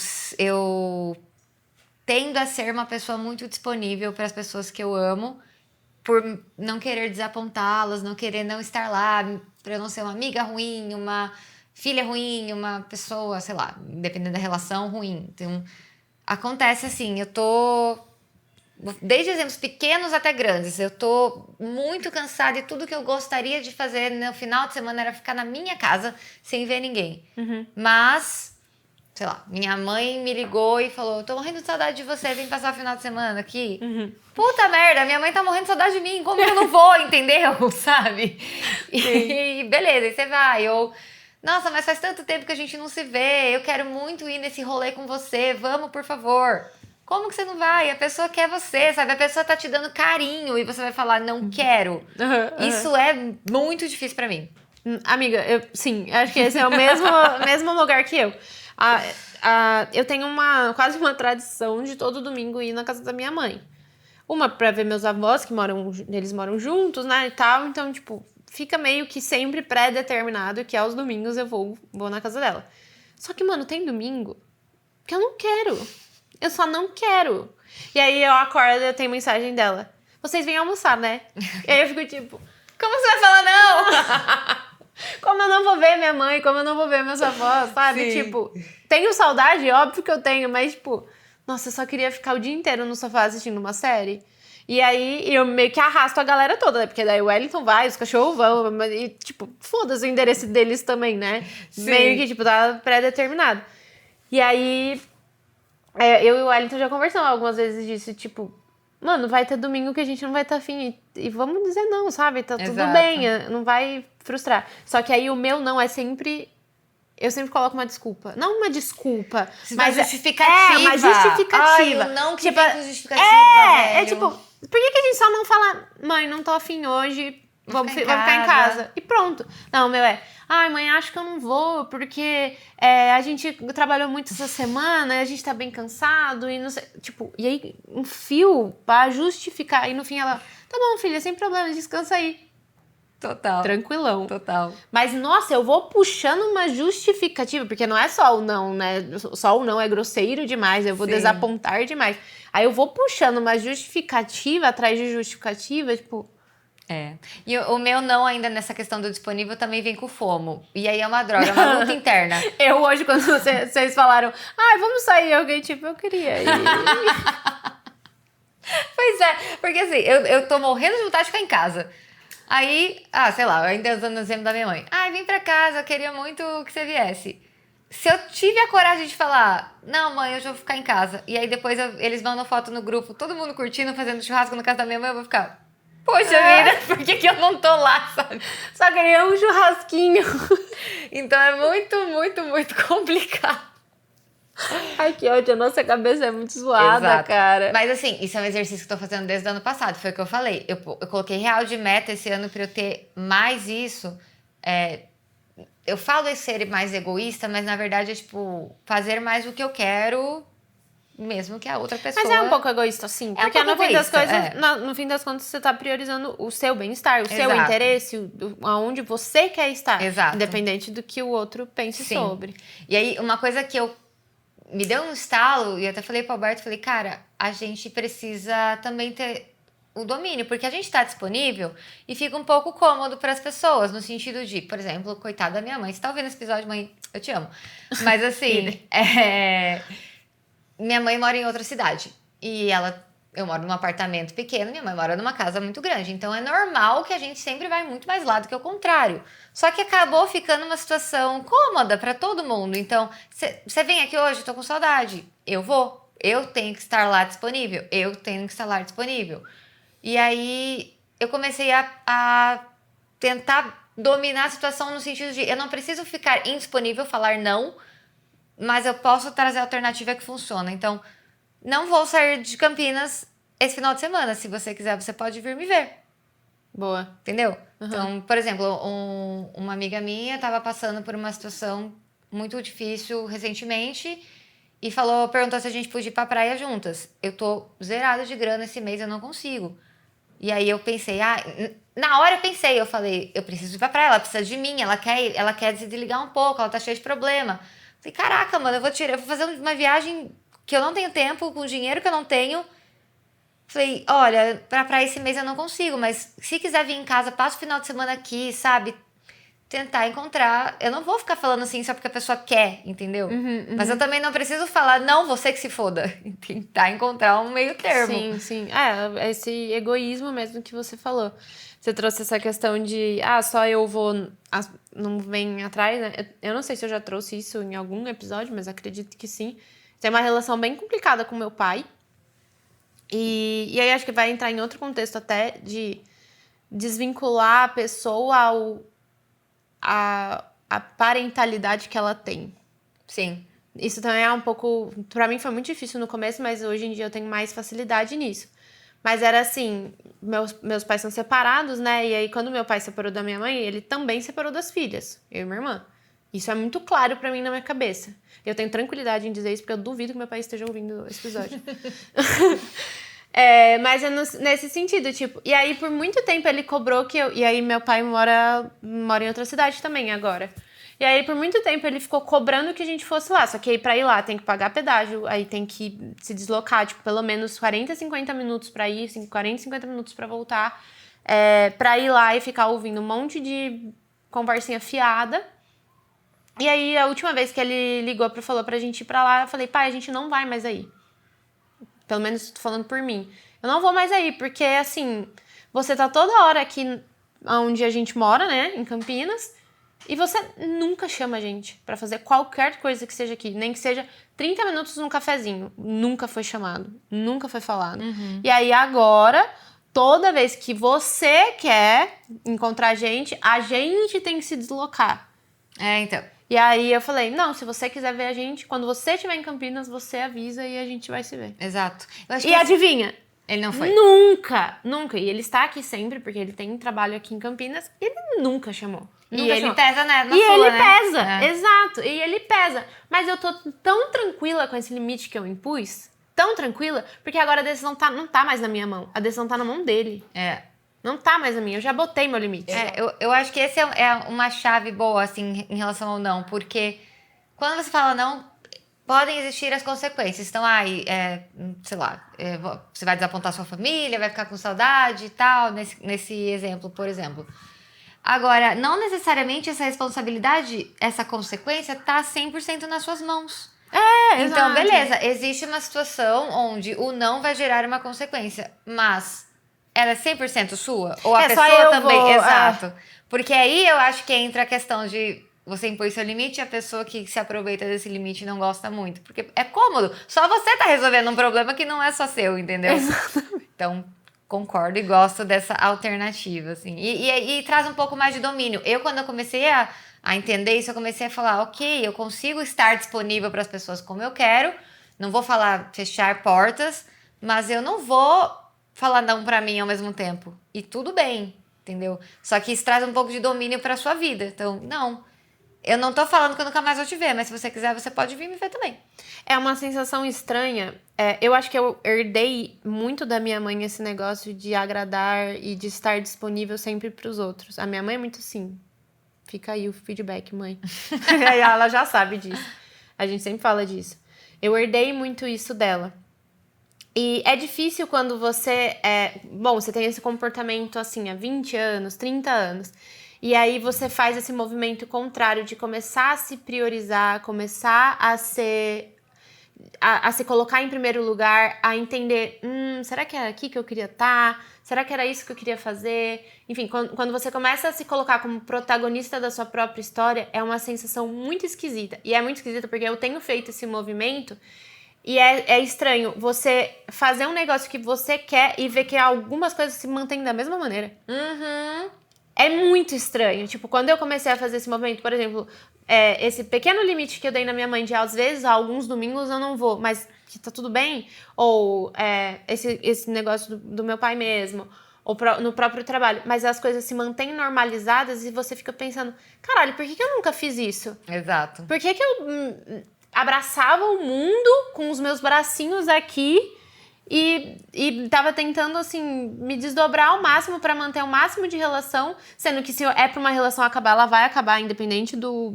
tendo a ser uma pessoa muito disponível para as pessoas que eu amo, por não querer desapontá-las, não querer não estar lá, para eu não ser uma amiga ruim, uma filha ruim, uma pessoa, sei lá, dependendo da relação, ruim. Então, acontece assim, eu tô... Desde exemplos pequenos até grandes, eu tô muito cansada e tudo que eu gostaria de fazer no final de semana era ficar na minha casa sem ver ninguém. Mas, sei lá, minha mãe me ligou e falou, tô morrendo de saudade de você, vem passar o final de semana aqui. Puta merda, minha mãe tá morrendo de saudade de mim, como que eu não vou, entendeu? Sabe? E beleza, aí você vai, nossa, mas faz tanto tempo que a gente não se vê, eu quero muito ir nesse rolê com você, vamos, por favor. Como que você não vai? A pessoa quer você, sabe? A pessoa tá te dando carinho e você vai falar, não quero. Isso é muito difícil pra mim. Amiga, sim, acho que esse é o mesmo lugar que eu. Eu tenho quase uma tradição de todo domingo ir na casa da minha mãe. Uma pra ver meus avós, que eles moram juntos, né, e tal. Então, tipo, fica meio que sempre pré-determinado que aos domingos eu vou na casa dela. Só que, mano, tem domingo que eu não quero. Eu só não quero. E aí eu acordo e eu tenho mensagem dela. Vocês vêm almoçar, né? E aí eu fico tipo, como você vai falar não? Como eu não vou ver minha mãe, como eu não vou ver meus avós, sabe? Sim. Tipo, tenho saudade, óbvio que eu tenho, mas tipo, nossa, eu só queria ficar o dia inteiro no sofá assistindo uma série. E aí eu meio que arrasto a galera toda, né? Porque daí o Wellington vai, os cachorros vão, e tipo, foda-se o endereço deles também, né? Sim. Meio que, tipo, tá pré-determinado. E aí... eu e o Wellington já conversamos algumas vezes disso, tipo, mano, vai ter domingo que a gente não vai estar afim e vamos dizer não, sabe? Tá tudo bem, não vai frustrar. Só que aí o meu não é sempre... Eu sempre coloco uma desculpa. Não uma desculpa, mas justificativa. Uma justificativa. Ai, o não que tipo, vem com justificativa, velho. tipo, por que a gente só não fala, mãe, não tô afim hoje, vamos ficar em casa. E pronto. Não, o meu ai, mãe, acho que eu não vou, porque a gente trabalhou muito essa semana, a gente tá bem cansado, e não sei. Tipo, e aí um fio pra justificar. E no fim ela, tá bom, filha, sem problema, descansa aí. Total. Tranquilão. Total. Mas, nossa, eu vou puxando uma justificativa, porque não é só o não, né? Só o não é grosseiro demais, eu vou desapontar demais. Aí eu vou puxando uma justificativa atrás de justificativa, tipo... E o meu não ainda nessa questão do disponível também vem com FOMO. E aí é uma droga, é uma luta interna. Eu hoje, quando vocês falaram, vamos sair, alguém tipo, eu queria ir. Pois é, porque assim, eu tô morrendo de vontade de ficar em casa. Aí, sei lá, eu ainda usando o exemplo da minha mãe. Vim pra casa, eu queria muito que você viesse. Se eu tive a coragem de falar, não, mãe, hoje eu vou ficar em casa. E aí depois eles mandam foto no grupo, todo mundo curtindo, fazendo churrasco na casa da minha mãe, eu vou ficar, poxa vida, por que eu não tô lá, sabe? Só queria um churrasquinho. Então é muito, muito, muito complicado. Ai, que ódio, a nossa cabeça é muito zoada, Exato. cara. Mas assim, isso é um exercício que eu tô fazendo desde o ano passado, foi o que eu falei. Eu coloquei real de meta esse ano pra eu ter mais isso. Eu falo em ser mais egoísta, mas na verdade é tipo, fazer mais o que eu quero, mesmo que a outra pessoa... Mas é um pouco egoísta, sim. É um Porque pouco no fim das egoísta, coisas, no fim das contas, você tá priorizando o seu bem-estar, o seu Exato. interesse, aonde você quer estar. Exato. Independente do que o outro pense Sim. sobre. E aí, uma coisa que me deu um estalo, e eu até falei pro Alberto, falei, cara, a gente precisa também ter o domínio, porque a gente tá disponível e fica um pouco cômodo para as pessoas, no sentido de, por exemplo, coitada da minha mãe, você tá ouvindo esse episódio, mãe, eu te amo. Mas assim, minha mãe mora em outra cidade e eu moro num apartamento pequeno, minha mãe mora numa casa muito grande, então é normal que a gente sempre vai muito mais lá do que o contrário. Só que acabou ficando uma situação cômoda para todo mundo. Então, você vem aqui hoje, tô com saudade, eu vou, eu tenho que estar lá disponível, eu tenho que estar lá disponível. E aí eu comecei a tentar dominar a situação no sentido de eu não preciso ficar indisponível, falar não, mas eu posso trazer alternativa que funciona. Então, não vou sair de Campinas esse final de semana. Se você quiser, você pode vir me ver. Boa. Entendeu? Uhum. Então, por exemplo, uma amiga minha estava passando por uma situação muito difícil recentemente e perguntou se a gente podia ir pra praia juntas. Eu tô zerada de grana esse mês, eu não consigo. E aí eu pensei, na hora eu falei, eu preciso ir pra praia, ela precisa de mim, ela quer se desligar um pouco, ela tá cheia de problema. Falei, caraca, mano, eu vou fazer uma viagem que eu não tenho tempo, com dinheiro que eu não tenho. Falei, olha, pra esse mês eu não consigo, mas se quiser vir em casa, passa o final de semana aqui, sabe? Tentar encontrar. Eu não vou ficar falando assim só porque a pessoa quer, entendeu? Mas eu também não preciso falar, não, você que se foda. Tentar encontrar um meio termo. Sim, sim. É esse egoísmo mesmo que você falou. Você trouxe essa questão de, só eu vou, não vem atrás, né? Eu não sei se eu já trouxe isso em algum episódio, mas acredito que sim. Tem uma relação bem complicada com meu pai. E aí acho que vai entrar em outro contexto até de desvincular a pessoa a parentalidade que ela tem. Sim. Isso também é um pouco... Pra mim foi muito difícil no começo, mas hoje em dia eu tenho mais facilidade nisso. Mas era assim, meus pais são separados, né? E aí quando meu pai separou da minha mãe, ele também separou das filhas, eu e minha irmã. Isso é muito claro pra mim na minha cabeça. Eu tenho tranquilidade em dizer isso, porque eu duvido que meu pai esteja ouvindo esse episódio. Mas é nesse sentido, tipo... E aí, por muito tempo, ele cobrou que eu... E aí, meu pai mora em outra cidade também, agora. E aí, por muito tempo, ele ficou cobrando que a gente fosse lá. Só que aí, pra ir lá, tem que pagar pedágio. Aí, tem que se deslocar, tipo, pelo menos 40, 50 minutos pra ir. 40, 50 minutos pra voltar. Pra ir lá e ficar ouvindo um monte de conversinha fiada. E aí, a última vez que ele ligou falou pra gente ir pra lá, eu falei, pai, a gente não vai mais aí. Pelo menos tô falando por mim. Eu não vou mais aí, porque, assim, você tá toda hora aqui onde a gente mora, né, em Campinas, e você nunca chama a gente pra fazer qualquer coisa que seja aqui, nem que seja 30 minutos num cafezinho. Nunca foi chamado, nunca foi falado. E aí, agora, toda vez que você quer encontrar a gente tem que se deslocar. Então... E aí eu falei, não, se você quiser ver a gente, quando você estiver em Campinas, você avisa e a gente vai se ver. Exato. E adivinha? Ele não foi. Nunca. E ele está aqui sempre, porque ele tem trabalho aqui em Campinas, e ele nunca chamou. E ele pesa, né? Exato. E ele pesa. Mas eu tô tão tranquila com esse limite que eu impus, tão tranquila, porque agora a decisão não tá mais na minha mão. A decisão tá na mão dele. Não tá mais a minha, eu já botei meu limite. Eu acho que esse é uma chave boa, assim, em relação ao não, porque quando você fala não, podem existir as consequências. Então, sei lá, você vai desapontar sua família, vai ficar com saudade e tal, nesse exemplo, por exemplo. Agora, não necessariamente essa responsabilidade, essa consequência, tá 100% nas suas mãos. Então, exato. beleza, existe uma situação onde o não vai gerar uma consequência, mas... ela é 100% sua? Ou a pessoa também? Exato. Porque aí eu acho que entra a questão de você impõe seu limite e a pessoa que se aproveita desse limite não gosta muito. Porque é cômodo. Só você tá resolvendo um problema que não é só seu, entendeu? Exatamente. Então, concordo e gosto dessa alternativa, assim. E traz um pouco mais de domínio. Quando eu comecei a entender isso, eu comecei a falar, ok, eu consigo estar disponível para as pessoas como eu quero. Não vou falar fechar portas, mas eu não vou falar não para mim ao mesmo tempo. E tudo bem, entendeu? Só que isso traz um pouco de domínio para sua vida. Então, não. Eu não tô falando que eu nunca mais vou te ver, mas se você quiser, você pode vir me ver também. É uma sensação estranha. Eu acho que eu herdei muito da minha mãe esse negócio de agradar e de estar disponível sempre pros outros. A minha mãe é muito assim. Fica aí o feedback, mãe. Ela já sabe disso. A gente sempre fala disso. Eu herdei muito isso dela. E é difícil quando você você tem esse comportamento assim há 20 anos, 30 anos. E aí você faz esse movimento contrário de começar a se priorizar, começar a se colocar em primeiro lugar, a entender, será que era aqui que eu queria estar? Será que era isso que eu queria fazer? Enfim, quando você começa a se colocar como protagonista da sua própria história, é uma sensação muito esquisita. E é muito esquisita porque eu tenho feito esse movimento e é estranho você fazer um negócio que você quer e ver que algumas coisas se mantêm da mesma maneira. É muito estranho. Tipo, quando eu comecei a fazer esse movimento, por exemplo, esse pequeno limite que eu dei na minha mãe de, às vezes, alguns domingos eu não vou, mas que tá tudo bem. Ou esse negócio do meu pai mesmo, ou no próprio trabalho. Mas as coisas se mantêm normalizadas e você fica pensando, caralho, por que eu nunca fiz isso? Exato. Por que eu abraçava o mundo com os meus bracinhos aqui e tava tentando, assim, me desdobrar ao máximo pra manter o máximo de relação, sendo que se é pra uma relação acabar, ela vai acabar, independente do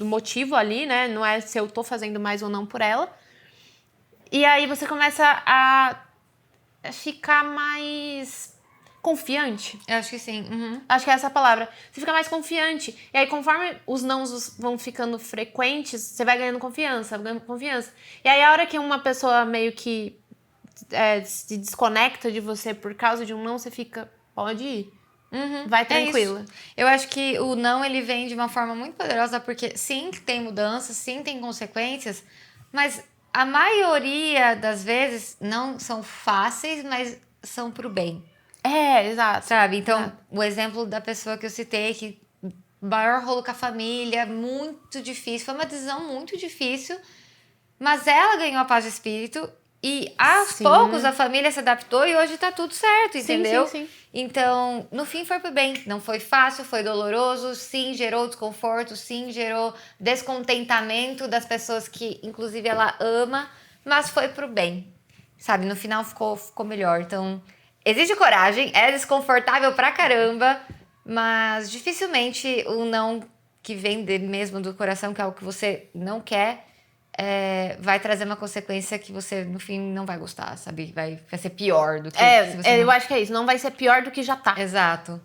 motivo ali, né? Não é se eu tô fazendo mais ou não por ela. E aí você começa a ficar mais confiante. Eu acho que sim. Acho que é essa a palavra. Você fica mais confiante. E aí, conforme os nãos vão ficando frequentes, você vai ganhando confiança, E aí, a hora que uma pessoa meio que se desconecta de você por causa de um não, você fica, pode ir. Vai tranquila. Eu acho que o não, ele vem de uma forma muito poderosa, porque sim, tem mudanças, sim, tem consequências, mas a maioria das vezes não são fáceis, mas são pro bem. Exato. Sabe? Então, o exemplo da pessoa que eu citei, que maior rolo com a família, muito difícil, foi uma decisão muito difícil, mas ela ganhou a paz de espírito e aos poucos a família se adaptou e hoje tá tudo certo, entendeu? Sim. Então, no fim foi pro bem. Não foi fácil, foi doloroso, sim, gerou desconforto, sim, gerou descontentamento das pessoas que, inclusive, ela ama, mas foi pro bem, sabe? No final ficou melhor. Então, exige coragem, é desconfortável pra caramba, mas dificilmente o não que vem mesmo do coração, que é algo que você não quer, vai trazer uma consequência que você, no fim, não vai gostar, sabe? Vai ser pior do que se você eu acho que é isso. Não vai ser pior do que já tá. Exato.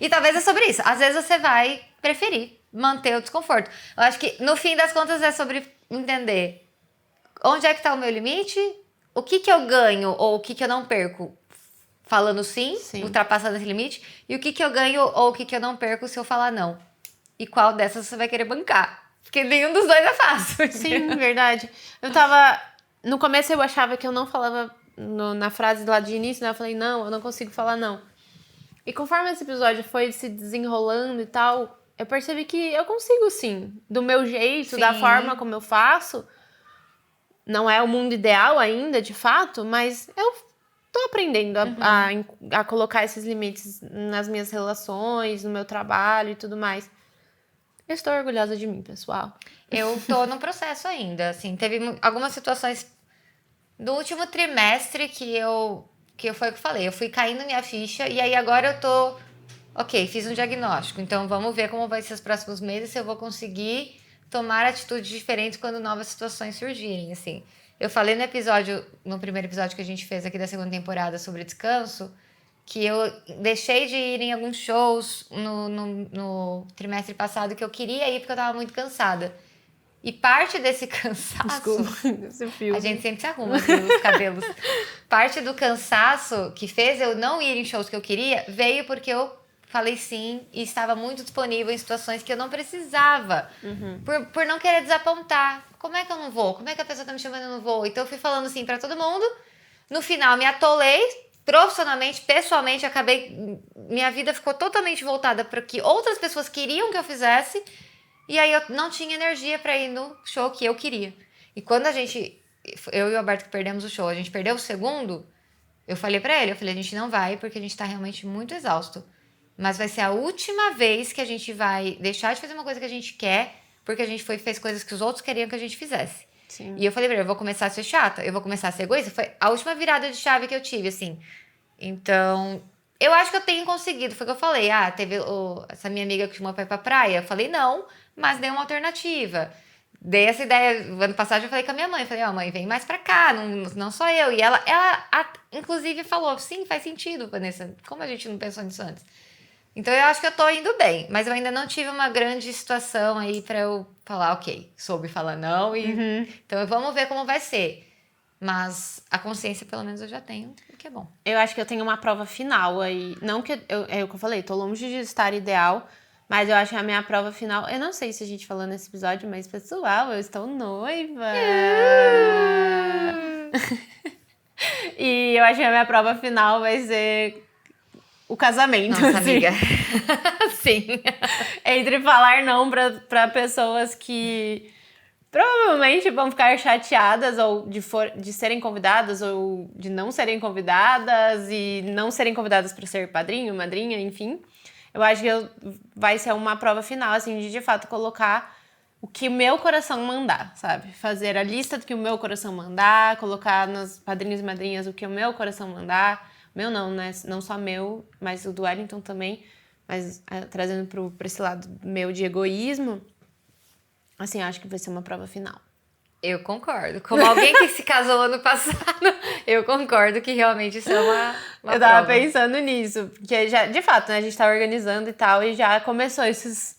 E talvez é sobre isso. Às vezes você vai preferir manter o desconforto. Eu acho que, no fim das contas, é sobre entender onde é que tá o meu limite, o que eu ganho ou o que eu não perco falando sim, ultrapassando esse limite, e o que eu ganho ou o que eu não perco se eu falar não. E qual dessas você vai querer bancar. Porque nenhum dos dois é fácil. Sim, verdade. No começo eu achava que eu não falava na frase lá de início, né? Eu falei, não, eu não consigo falar não. E conforme esse episódio foi se desenrolando e tal, eu percebi que eu consigo sim. Do meu jeito, da forma como eu faço. Não é o mundo ideal ainda, de fato, mas eu tô aprendendo a colocar esses limites nas minhas relações, no meu trabalho e tudo mais. Eu estou orgulhosa de mim, pessoal. Eu tô no processo ainda, assim. Teve algumas situações do último trimestre que foi o que eu falei. Eu fui caindo minha ficha e aí agora eu tô... Ok, fiz um diagnóstico. Então vamos ver como vai ser os próximos meses, se eu vou conseguir tomar atitudes diferentes quando novas situações surgirem, assim. Eu falei no primeiro episódio que a gente fez aqui da segunda temporada sobre descanso, que eu deixei de ir em alguns shows no trimestre passado que eu queria ir porque eu tava muito cansada. E parte desse cansaço... Desculpa, esse fio. A gente sempre se arruma aqui, os cabelos. Parte do cansaço que fez eu não ir em shows que eu queria veio porque eu falei sim e estava muito disponível em situações que eu não precisava. Por não querer desapontar. Como é que eu não vou? Como é que a pessoa tá me chamando e eu não vou? Então eu fui falando sim pra todo mundo. No final me atolei profissionalmente, pessoalmente, minha vida ficou totalmente voltada para o que outras pessoas queriam que eu fizesse. E aí eu não tinha energia pra ir no show que eu queria. E quando eu e o Alberto que perdemos o show, a gente perdeu o segundo, eu falei pra ele, a gente não vai porque a gente tá realmente muito exausto. Mas vai ser a última vez que a gente vai deixar de fazer uma coisa que a gente quer, porque a gente fez coisas que os outros queriam que a gente fizesse. Sim. E eu falei pra ele, eu vou começar a ser chata, eu vou começar a ser egoísta. Foi a última virada de chave que eu tive, assim. Então, eu acho que eu tenho conseguido. Foi o que eu falei. Teve essa minha amiga que chamou pra ir pra praia. Eu falei, não, mas dei uma alternativa. Dei essa ideia, ano passado eu falei com a minha mãe. Falei, mãe, vem mais pra cá, não só eu. E ela inclusive falou, sim, faz sentido, Vanessa. Como a gente não pensou nisso antes? Então eu acho que eu tô indo bem. Mas eu ainda não tive uma grande situação aí pra eu falar, ok, soube falar não. Então vamos ver como vai ser. Mas a consciência, pelo menos, eu já tenho, o que é bom. Eu acho que eu tenho uma prova final aí. Não que é o que eu falei, tô longe de estar ideal, mas eu acho que a minha prova final. Eu não sei se a gente falou nesse episódio, mas pessoal, eu estou noiva. E eu acho que a minha prova final vai ser o casamento. Nossa, assim. amiga. Sim. Entre falar não pra pessoas que provavelmente vão ficar chateadas ou de serem convidadas ou de não serem convidadas e não serem convidadas para ser padrinho, madrinha, enfim. Eu acho que vai ser uma prova final, assim, de fato colocar o que o meu coração mandar, sabe? Fazer a lista do que o meu coração mandar, colocar nos padrinhos e madrinhas o que o meu coração mandar. Meu não, né? Não só meu, mas o do Wellington também. Mas trazendo pra esse lado meu de egoísmo, assim, acho que vai ser uma prova final. Eu concordo. Como alguém que se casou ano passado, eu concordo que realmente isso é uma Eu tava prova. pensando nisso, porque já, de fato, né, a gente tá organizando e tal, e já começou esses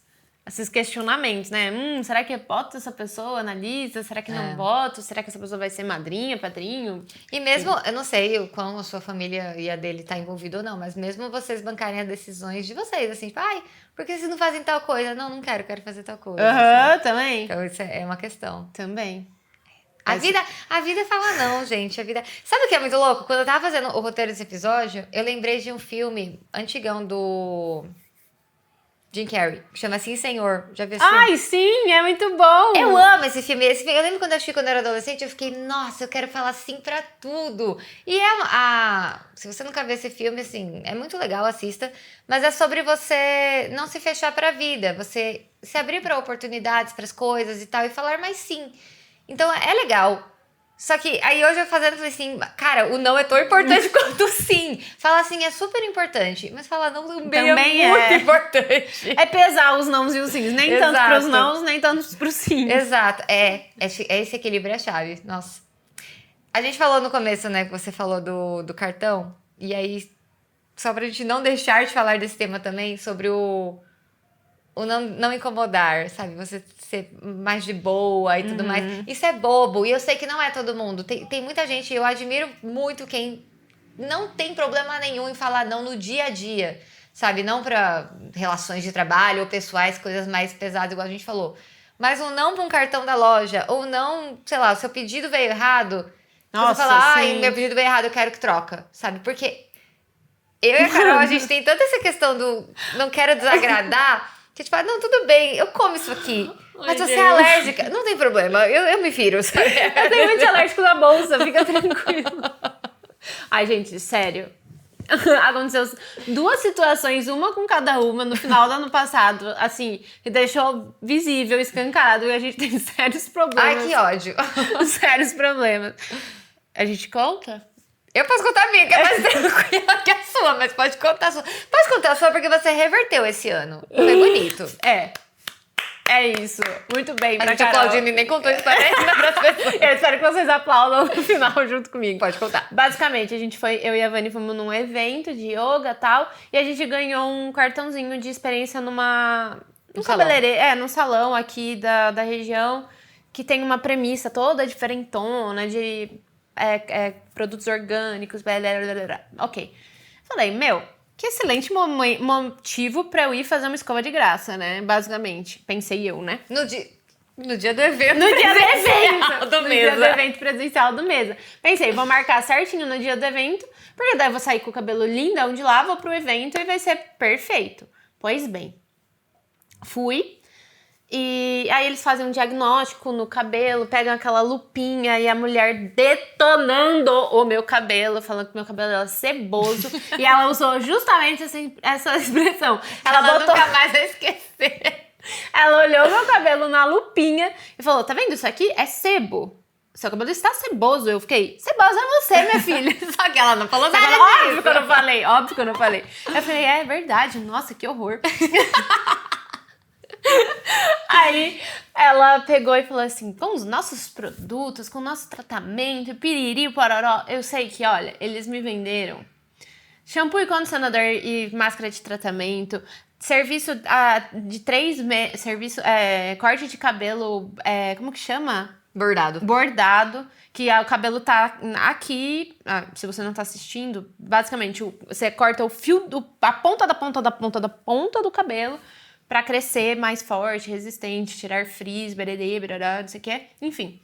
questionamentos, né? Será que eu boto essa pessoa na lista? Será que não boto? Será que essa pessoa vai ser madrinha, padrinho? E mesmo, eu não sei o quão a sua família e a dele tá envolvida ou não, mas mesmo vocês bancarem as decisões de vocês, assim, tipo, por que vocês não fazem tal coisa? Não quero fazer tal coisa. Assim. Também. Então isso é uma questão. Também. A vida fala não, gente. A vida... Sabe o que é muito louco? Quando eu tava fazendo o roteiro desse episódio, eu lembrei de um filme antigão do Jim Carrey, que chama Sim, Senhor. Já viu esse filme? Sim, é muito bom! Eu amo esse filme. Eu lembro quando eu assisti quando eu era adolescente, eu fiquei, nossa, eu quero falar sim pra tudo. E se você nunca viu esse filme, assim, é muito legal, assista. Mas é sobre você não se fechar pra vida. Você se abrir pra oportunidades, pras coisas e tal, e falar mais sim. Então é legal. Só que aí hoje eu fazendo, falei assim, cara, o não é tão importante quanto o sim. Falar sim é super importante, mas falar não também é muito importante. É pesar os nãos e os sims. Nem tanto pros nãos, nem tanto pros sims. Exato. Esse equilíbrio é a chave. Nossa. A gente falou no começo, né, que você falou do cartão. E aí, só pra gente não deixar de falar desse tema também, sobre o não incomodar, sabe? Você ser mais de boa e tudo mais. Isso é bobo. E eu sei que não é todo mundo. Tem muita gente, eu admiro muito quem não tem problema nenhum em falar não no dia a dia, sabe? Não pra relações de trabalho ou pessoais, coisas mais pesadas, igual a gente falou. Mas um não pra um cartão da loja, ou não, sei lá, o seu pedido veio errado. Nossa, você fala, sim. meu pedido veio errado, eu quero que troca, sabe? Porque eu e a Carol, a gente tem tanta essa questão do não quero desagradar, que tipo, não, tudo bem, eu como isso aqui. Mas você é alérgica, não tem problema, eu me viro, sabe? Eu tenho muito alérgico na bolsa, fica tranquilo. Ai, gente, sério. Aconteceu 2 situações, uma com cada uma, no final do ano passado, assim, que deixou visível, escancarado, e a gente tem sérios problemas. Ai, que ódio. Sérios problemas. A gente conta? Eu posso contar a minha, que é mais tranquila que a sua, mas pode contar a sua. Pode contar a sua porque você reverteu esse ano. Foi bonito. É isso. Muito bem, a gente aplaudindo e nem contou isso ainda pras pessoas. Eu espero que vocês aplaudam no final junto comigo. Pode contar. Basicamente, eu e a Vani fomos num evento de yoga e tal, e a gente ganhou um cartãozinho de experiência num cabeleireiro, num salão aqui da região, que tem uma premissa toda diferentona de produtos orgânicos, blá, blá, blá, blá. Ok. Falei, Que excelente motivo pra eu ir fazer uma escova de graça, né? Basicamente. Pensei eu, né? No dia do evento. No dia do evento do No Mesa. dia do evento presencial do Mesa. Pensei, vou marcar certinho no dia do evento, porque daí eu vou sair com o cabelo lindão de lá, vou pro evento e vai ser perfeito. Pois bem, fui. E aí eles fazem um diagnóstico no cabelo, pegam aquela lupinha e a mulher detonando o meu cabelo, falando que meu cabelo era ceboso. E ela usou justamente essa expressão. Ela nunca mais vai esquecer. Ela olhou meu cabelo na lupinha e falou, tá vendo isso aqui? É sebo. Seu cabelo está ceboso. Eu fiquei, cebosa é você, minha filha. Só que ela não falou nada Óbvio que eu não falei, óbvio que eu não falei. Eu falei, é verdade, nossa, que horror. Aí ela pegou e falou assim, com os nossos produtos, com o nosso tratamento, piriri, pororó. Eu sei que, olha, eles me venderam shampoo e condicionador e máscara de tratamento, serviço de 3 meses, corte de cabelo, como que chama? Bordado, que o cabelo tá aqui, se você não tá assistindo, basicamente você corta o fio, a ponta da ponta da ponta da ponta do cabelo, pra crescer mais forte, resistente, tirar frizz, bererê, berará, não sei o que. Enfim,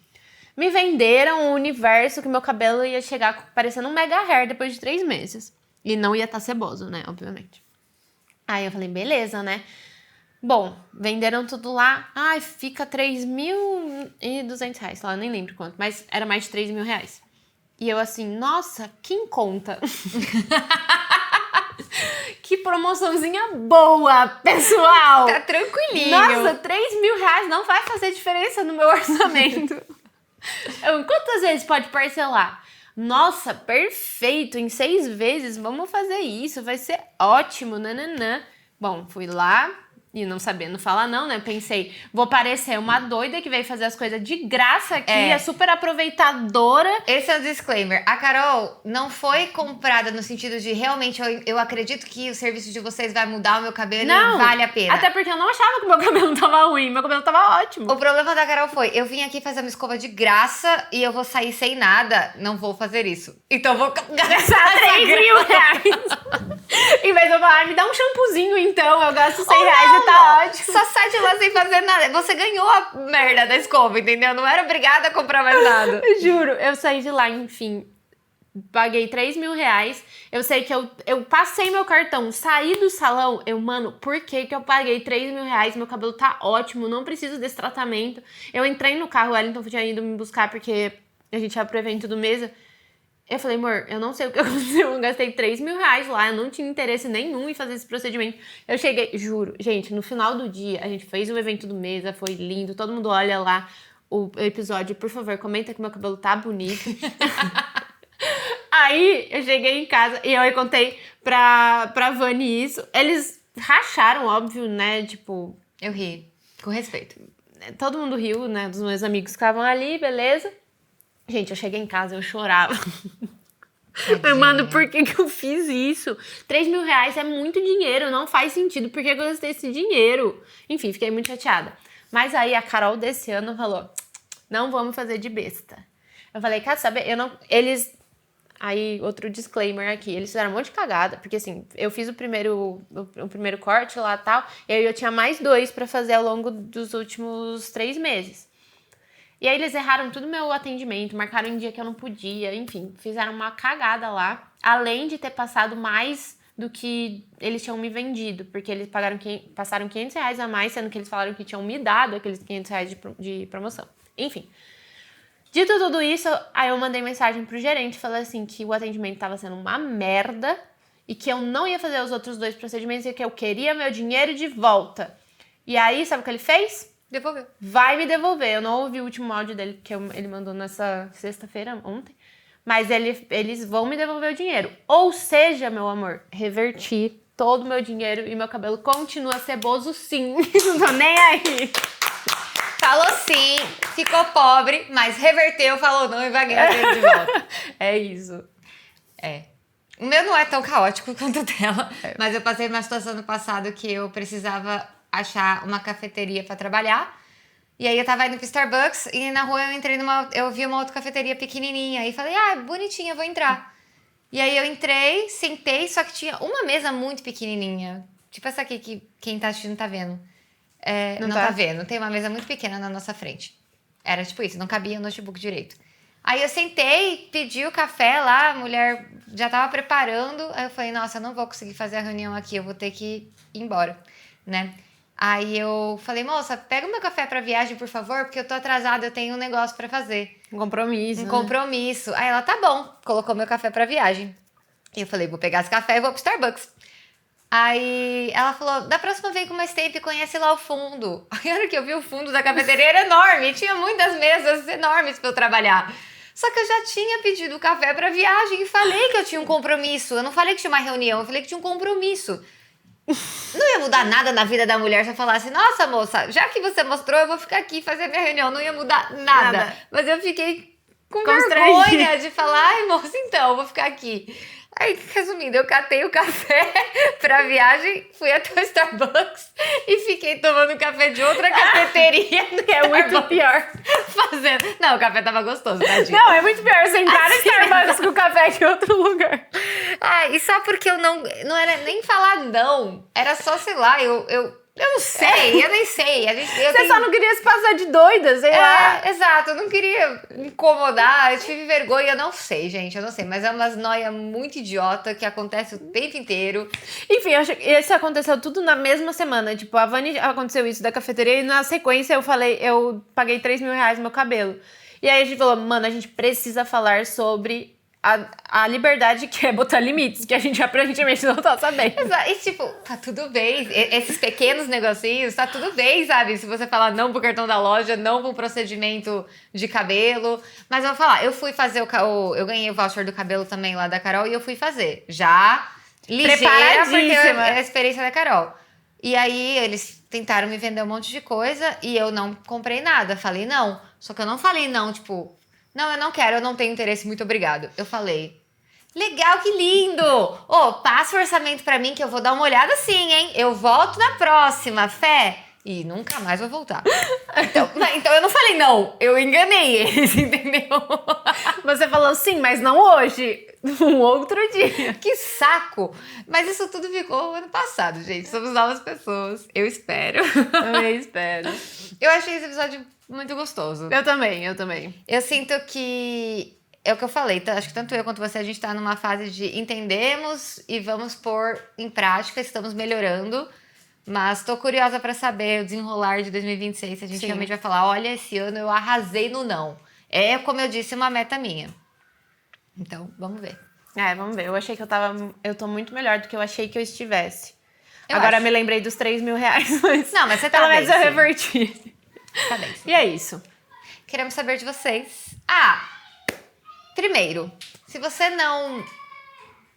me venderam o universo que meu cabelo ia chegar parecendo um mega hair depois de 3 meses. E não ia estar ceboso, né? Obviamente. Aí eu falei, beleza, né? Bom, venderam tudo lá. Ai, fica R$3.200. Lá, eu nem lembro quanto, mas era mais de R$3.000. E eu assim, nossa, que em conta. Que promoçãozinha boa, pessoal! Tá tranquilinho. Nossa, R$3.000 não vai fazer diferença no meu orçamento. Quantas vezes pode parcelar? Nossa, perfeito, em 6 vezes, vamos fazer isso, vai ser ótimo, nananã. Bom, fui lá e não sabendo falar não, né? Pensei, vou parecer uma doida que veio fazer as coisas de graça aqui, é super aproveitadora. Esse é o disclaimer. A Carol não foi comprada no sentido de realmente eu acredito que o serviço de vocês vai mudar o meu cabelo e vale a pena. Até porque eu não achava que o meu cabelo tava ruim, meu cabelo tava ótimo. O problema da Carol foi, eu vim aqui fazer uma escova de graça e eu vou sair sem nada, não vou fazer isso. Então eu vou gastar R$3.000. Em vez de eu falar, me dá um shampoozinho então, eu gasto R$100 e tá ótimo. Só sai de lá sem fazer nada. Você ganhou a merda da escova, entendeu? Não era obrigada a comprar mais nada. Juro, eu saí de lá, enfim, paguei R$3.000. Eu sei que eu passei meu cartão, saí do salão, mano, por que eu paguei R$3.000? Meu cabelo tá ótimo, não preciso desse tratamento. Eu entrei no carro, o Wellington tinha ido me buscar porque a gente ia pro evento do Mesa. Eu falei, amor, eu não sei o que aconteceu, eu gastei R$3.000 lá, eu não tinha interesse nenhum em fazer esse procedimento. Eu cheguei, juro, gente, no final do dia, a gente fez o evento do Mesa, foi lindo, todo mundo olha lá o episódio, por favor, comenta que meu cabelo tá bonito. Aí, eu cheguei em casa e eu contei pra Vani isso, eles racharam, óbvio, né, tipo... Eu ri, com respeito. Todo mundo riu, né, dos meus amigos que estavam ali, beleza. Gente, eu cheguei em casa, eu chorava. Mano, por que eu fiz isso? R$3.000 é muito dinheiro, não faz sentido. Por que eu gastei esse dinheiro? Enfim, fiquei muito chateada. Mas aí a Carol desse ano falou, não vamos fazer de besta. Eu falei, quer saber? Aí, outro disclaimer aqui, eles fizeram um monte de cagada, porque assim, eu fiz o primeiro corte lá e tal, e aí eu tinha mais 2 pra fazer ao longo dos últimos 3 meses. E aí eles erraram tudo meu atendimento, marcaram em dia que eu não podia, enfim, fizeram uma cagada lá, além de ter passado mais do que eles tinham me vendido, porque eles passaram R$500 a mais, sendo que eles falaram que tinham me dado aqueles R$500 de promoção. Enfim, dito tudo isso, aí eu mandei mensagem pro gerente, falei assim, que o atendimento tava sendo uma merda, e que eu não ia fazer os outros 2 procedimentos, e que eu queria meu dinheiro de volta. E aí, sabe o que ele fez? Devolveu. Vai me devolver. Eu não ouvi o último áudio dele, que ele mandou nessa sexta-feira, ontem. Mas eles vão me devolver o dinheiro. Ou seja, meu amor, reverti todo o meu dinheiro e meu cabelo continua ceboso sim. Não tô nem aí. Falou sim, ficou pobre, mas reverteu, falou não e vai ganhar dinheiro de volta. É isso. O meu não é tão caótico quanto o dela, mas eu passei uma situação no passado que eu precisava achar uma cafeteria pra trabalhar. E aí eu tava indo pro Starbucks e na rua eu vi uma outra cafeteria pequenininha. E falei, bonitinha, vou entrar. E aí eu entrei, sentei, só que tinha uma mesa muito pequenininha. Tipo essa aqui que quem tá assistindo tá vendo. Não tá vendo. Tem uma mesa muito pequena na nossa frente. Era tipo isso, não cabia o notebook direito. Aí eu sentei, pedi o café lá, a mulher já tava preparando. Aí eu falei, nossa, eu não vou conseguir fazer a reunião aqui, eu vou ter que ir embora, né? Aí eu falei, moça, pega o meu café pra viagem, por favor, porque eu tô atrasada, eu tenho um negócio pra fazer. Um compromisso. Um compromisso. Aí ela, tá bom, colocou meu café pra viagem. E eu falei, vou pegar esse café e vou pro Starbucks. Aí ela falou, da próxima vem com mais tempo e conhece lá o fundo. Aí a hora que eu vi o fundo da cafeteria era enorme, tinha muitas mesas enormes pra eu trabalhar. Só que eu já tinha pedido o café pra viagem e falei que eu tinha um compromisso. Eu não falei que tinha uma reunião, eu falei que tinha um compromisso. Não ia mudar nada na vida da mulher se eu falasse, nossa moça, já que você mostrou, eu vou ficar aqui fazer minha reunião. Não ia mudar nada. Mas eu fiquei com vergonha de falar, ai moça, então, eu vou ficar aqui. Aí, resumindo, eu catei o café pra viagem, fui até o Starbucks e fiquei tomando café de outra cafeteria. Que é muito pior. Fazendo. Não, o café tava gostoso, tadinho. Não, é muito pior sentar no Starbucks com o café de outro lugar. E só porque eu não era nem falar não. Era só, sei lá, eu não sei, eu nem sei. Você só não queria se passar de doida, sei lá. Exato, eu não queria me incomodar, eu tive vergonha, eu não sei, gente, eu não sei. Mas é umas noia muito idiota que acontece o tempo inteiro. Enfim, isso aconteceu tudo na mesma semana. Tipo, a Vani aconteceu isso da cafeteria e na sequência eu paguei 3 mil reais no meu cabelo. E aí a gente falou, mano, a gente precisa falar sobre a liberdade que é botar limites, que a gente aparentemente não tá sabendo. Exato. E tipo, tá tudo bem. Esses pequenos negocinhos, tá tudo bem, sabe? Se você falar não pro cartão da loja, não pro procedimento de cabelo. Mas eu vou falar, eu fui fazer eu ganhei o voucher do cabelo também lá da Carol e eu fui fazer. Já ligeira, porque é a experiência da Carol. E aí eles tentaram me vender um monte de coisa e eu não comprei nada. Falei não. Só que eu não falei não, tipo... Não, eu não quero, eu não tenho interesse, muito obrigado. Eu falei, legal, que lindo! Passa o orçamento pra mim que eu vou dar uma olhada sim, hein? Eu volto na próxima, fé! E nunca mais vou voltar. Então eu não falei não, eu enganei eles, entendeu? Você falou sim, mas não hoje. Um outro dia. Que saco! Mas isso tudo ficou ano passado, gente. Somos novas pessoas. Eu espero. Eu espero. Eu achei esse episódio muito gostoso. Eu também. Eu sinto que... É o que eu falei, acho que tanto eu quanto você, a gente tá numa fase de entendemos e vamos pôr em prática, estamos melhorando. Mas tô curiosa pra saber o desenrolar de 2026, se a gente realmente vai falar, olha, esse ano eu arrasei no não. É, como eu disse, uma meta minha. Então, vamos ver. Vamos ver. Eu achei que eu tô muito melhor do que eu achei que eu estivesse. Agora me lembrei dos 3 mil reais, mas... Não, mas você tá pelo bem, menos eu reverti. Tá bem, sim. E é isso. Queremos saber de vocês. Primeiro, se você não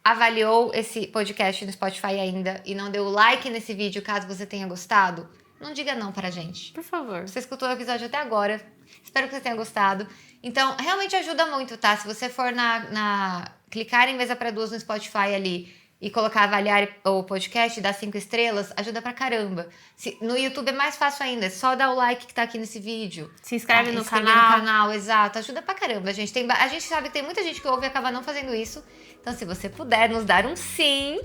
avaliou esse podcast no Spotify ainda e não deu like nesse vídeo, caso você tenha gostado, não diga não pra gente. Por favor. Você escutou o episódio até agora. Espero que você tenha gostado. Então, realmente ajuda muito, tá? Se você for clicar em Mesa para Duas no Spotify ali e colocar avaliar o podcast, dar 5 estrelas, ajuda pra caramba. No YouTube é mais fácil ainda, é só dar o like que tá aqui nesse vídeo. Se inscreve no no canal, exato. Ajuda pra caramba, gente. A gente sabe que tem muita gente que ouve e acaba não fazendo isso. Então, se você puder nos dar um sim...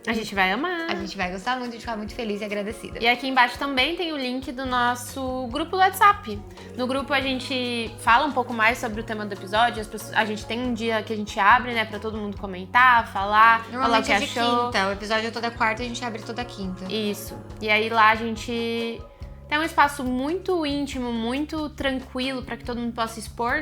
A gente vai amar. A gente vai gostar muito, a gente ficar muito feliz e agradecida. E aqui embaixo também tem o link do nosso grupo do WhatsApp. No grupo a gente fala um pouco mais sobre o tema do episódio. A gente tem um dia que a gente abre, né, pra todo mundo comentar, falar o que achou. Quinta. O episódio é toda quarta e a gente abre toda quinta. Isso. E aí lá a gente tem um espaço muito íntimo, muito tranquilo pra que todo mundo possa expor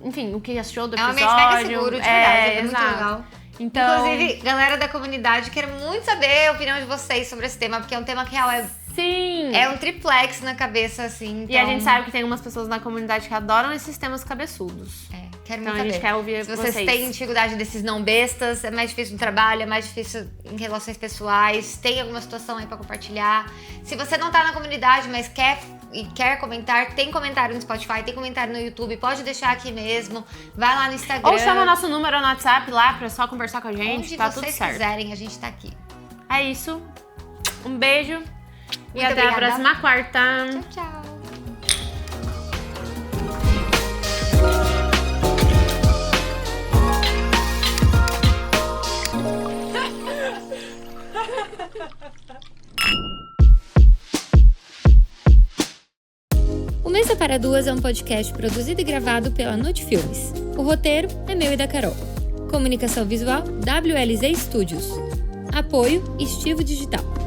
enfim, o que achou do episódio. É um ambiente mega seguro, de verdade. É muito exato. legal. Então... Inclusive, galera da comunidade, quero muito saber a opinião de vocês sobre esse tema, porque é um tema que real Sim! É um triplex na cabeça, assim. E a gente sabe que tem algumas pessoas na comunidade que adoram esses temas cabeçudos. Quero então muito saber. A gente quer ouvir Se vocês têm dificuldade desses não bestas, é mais difícil no trabalho, é mais difícil em relações pessoais, tem alguma situação aí pra compartilhar. Se você não tá na comunidade, mas quer comentar, tem comentário no Spotify, tem comentário no YouTube, pode deixar aqui mesmo. Vai lá no Instagram. Ou chama nosso número no WhatsApp lá pra só conversar com a gente, onde tá tudo vocês certo. quiserem, a gente tá aqui. É isso. Um beijo. E Muito até obrigada. a próxima quarta. Tchau, tchau. para Duas é um podcast produzido e gravado pela Nute Filmes. O roteiro é meu e da Carol. Comunicação visual WLZ Studios. Apoio Estivo Digital.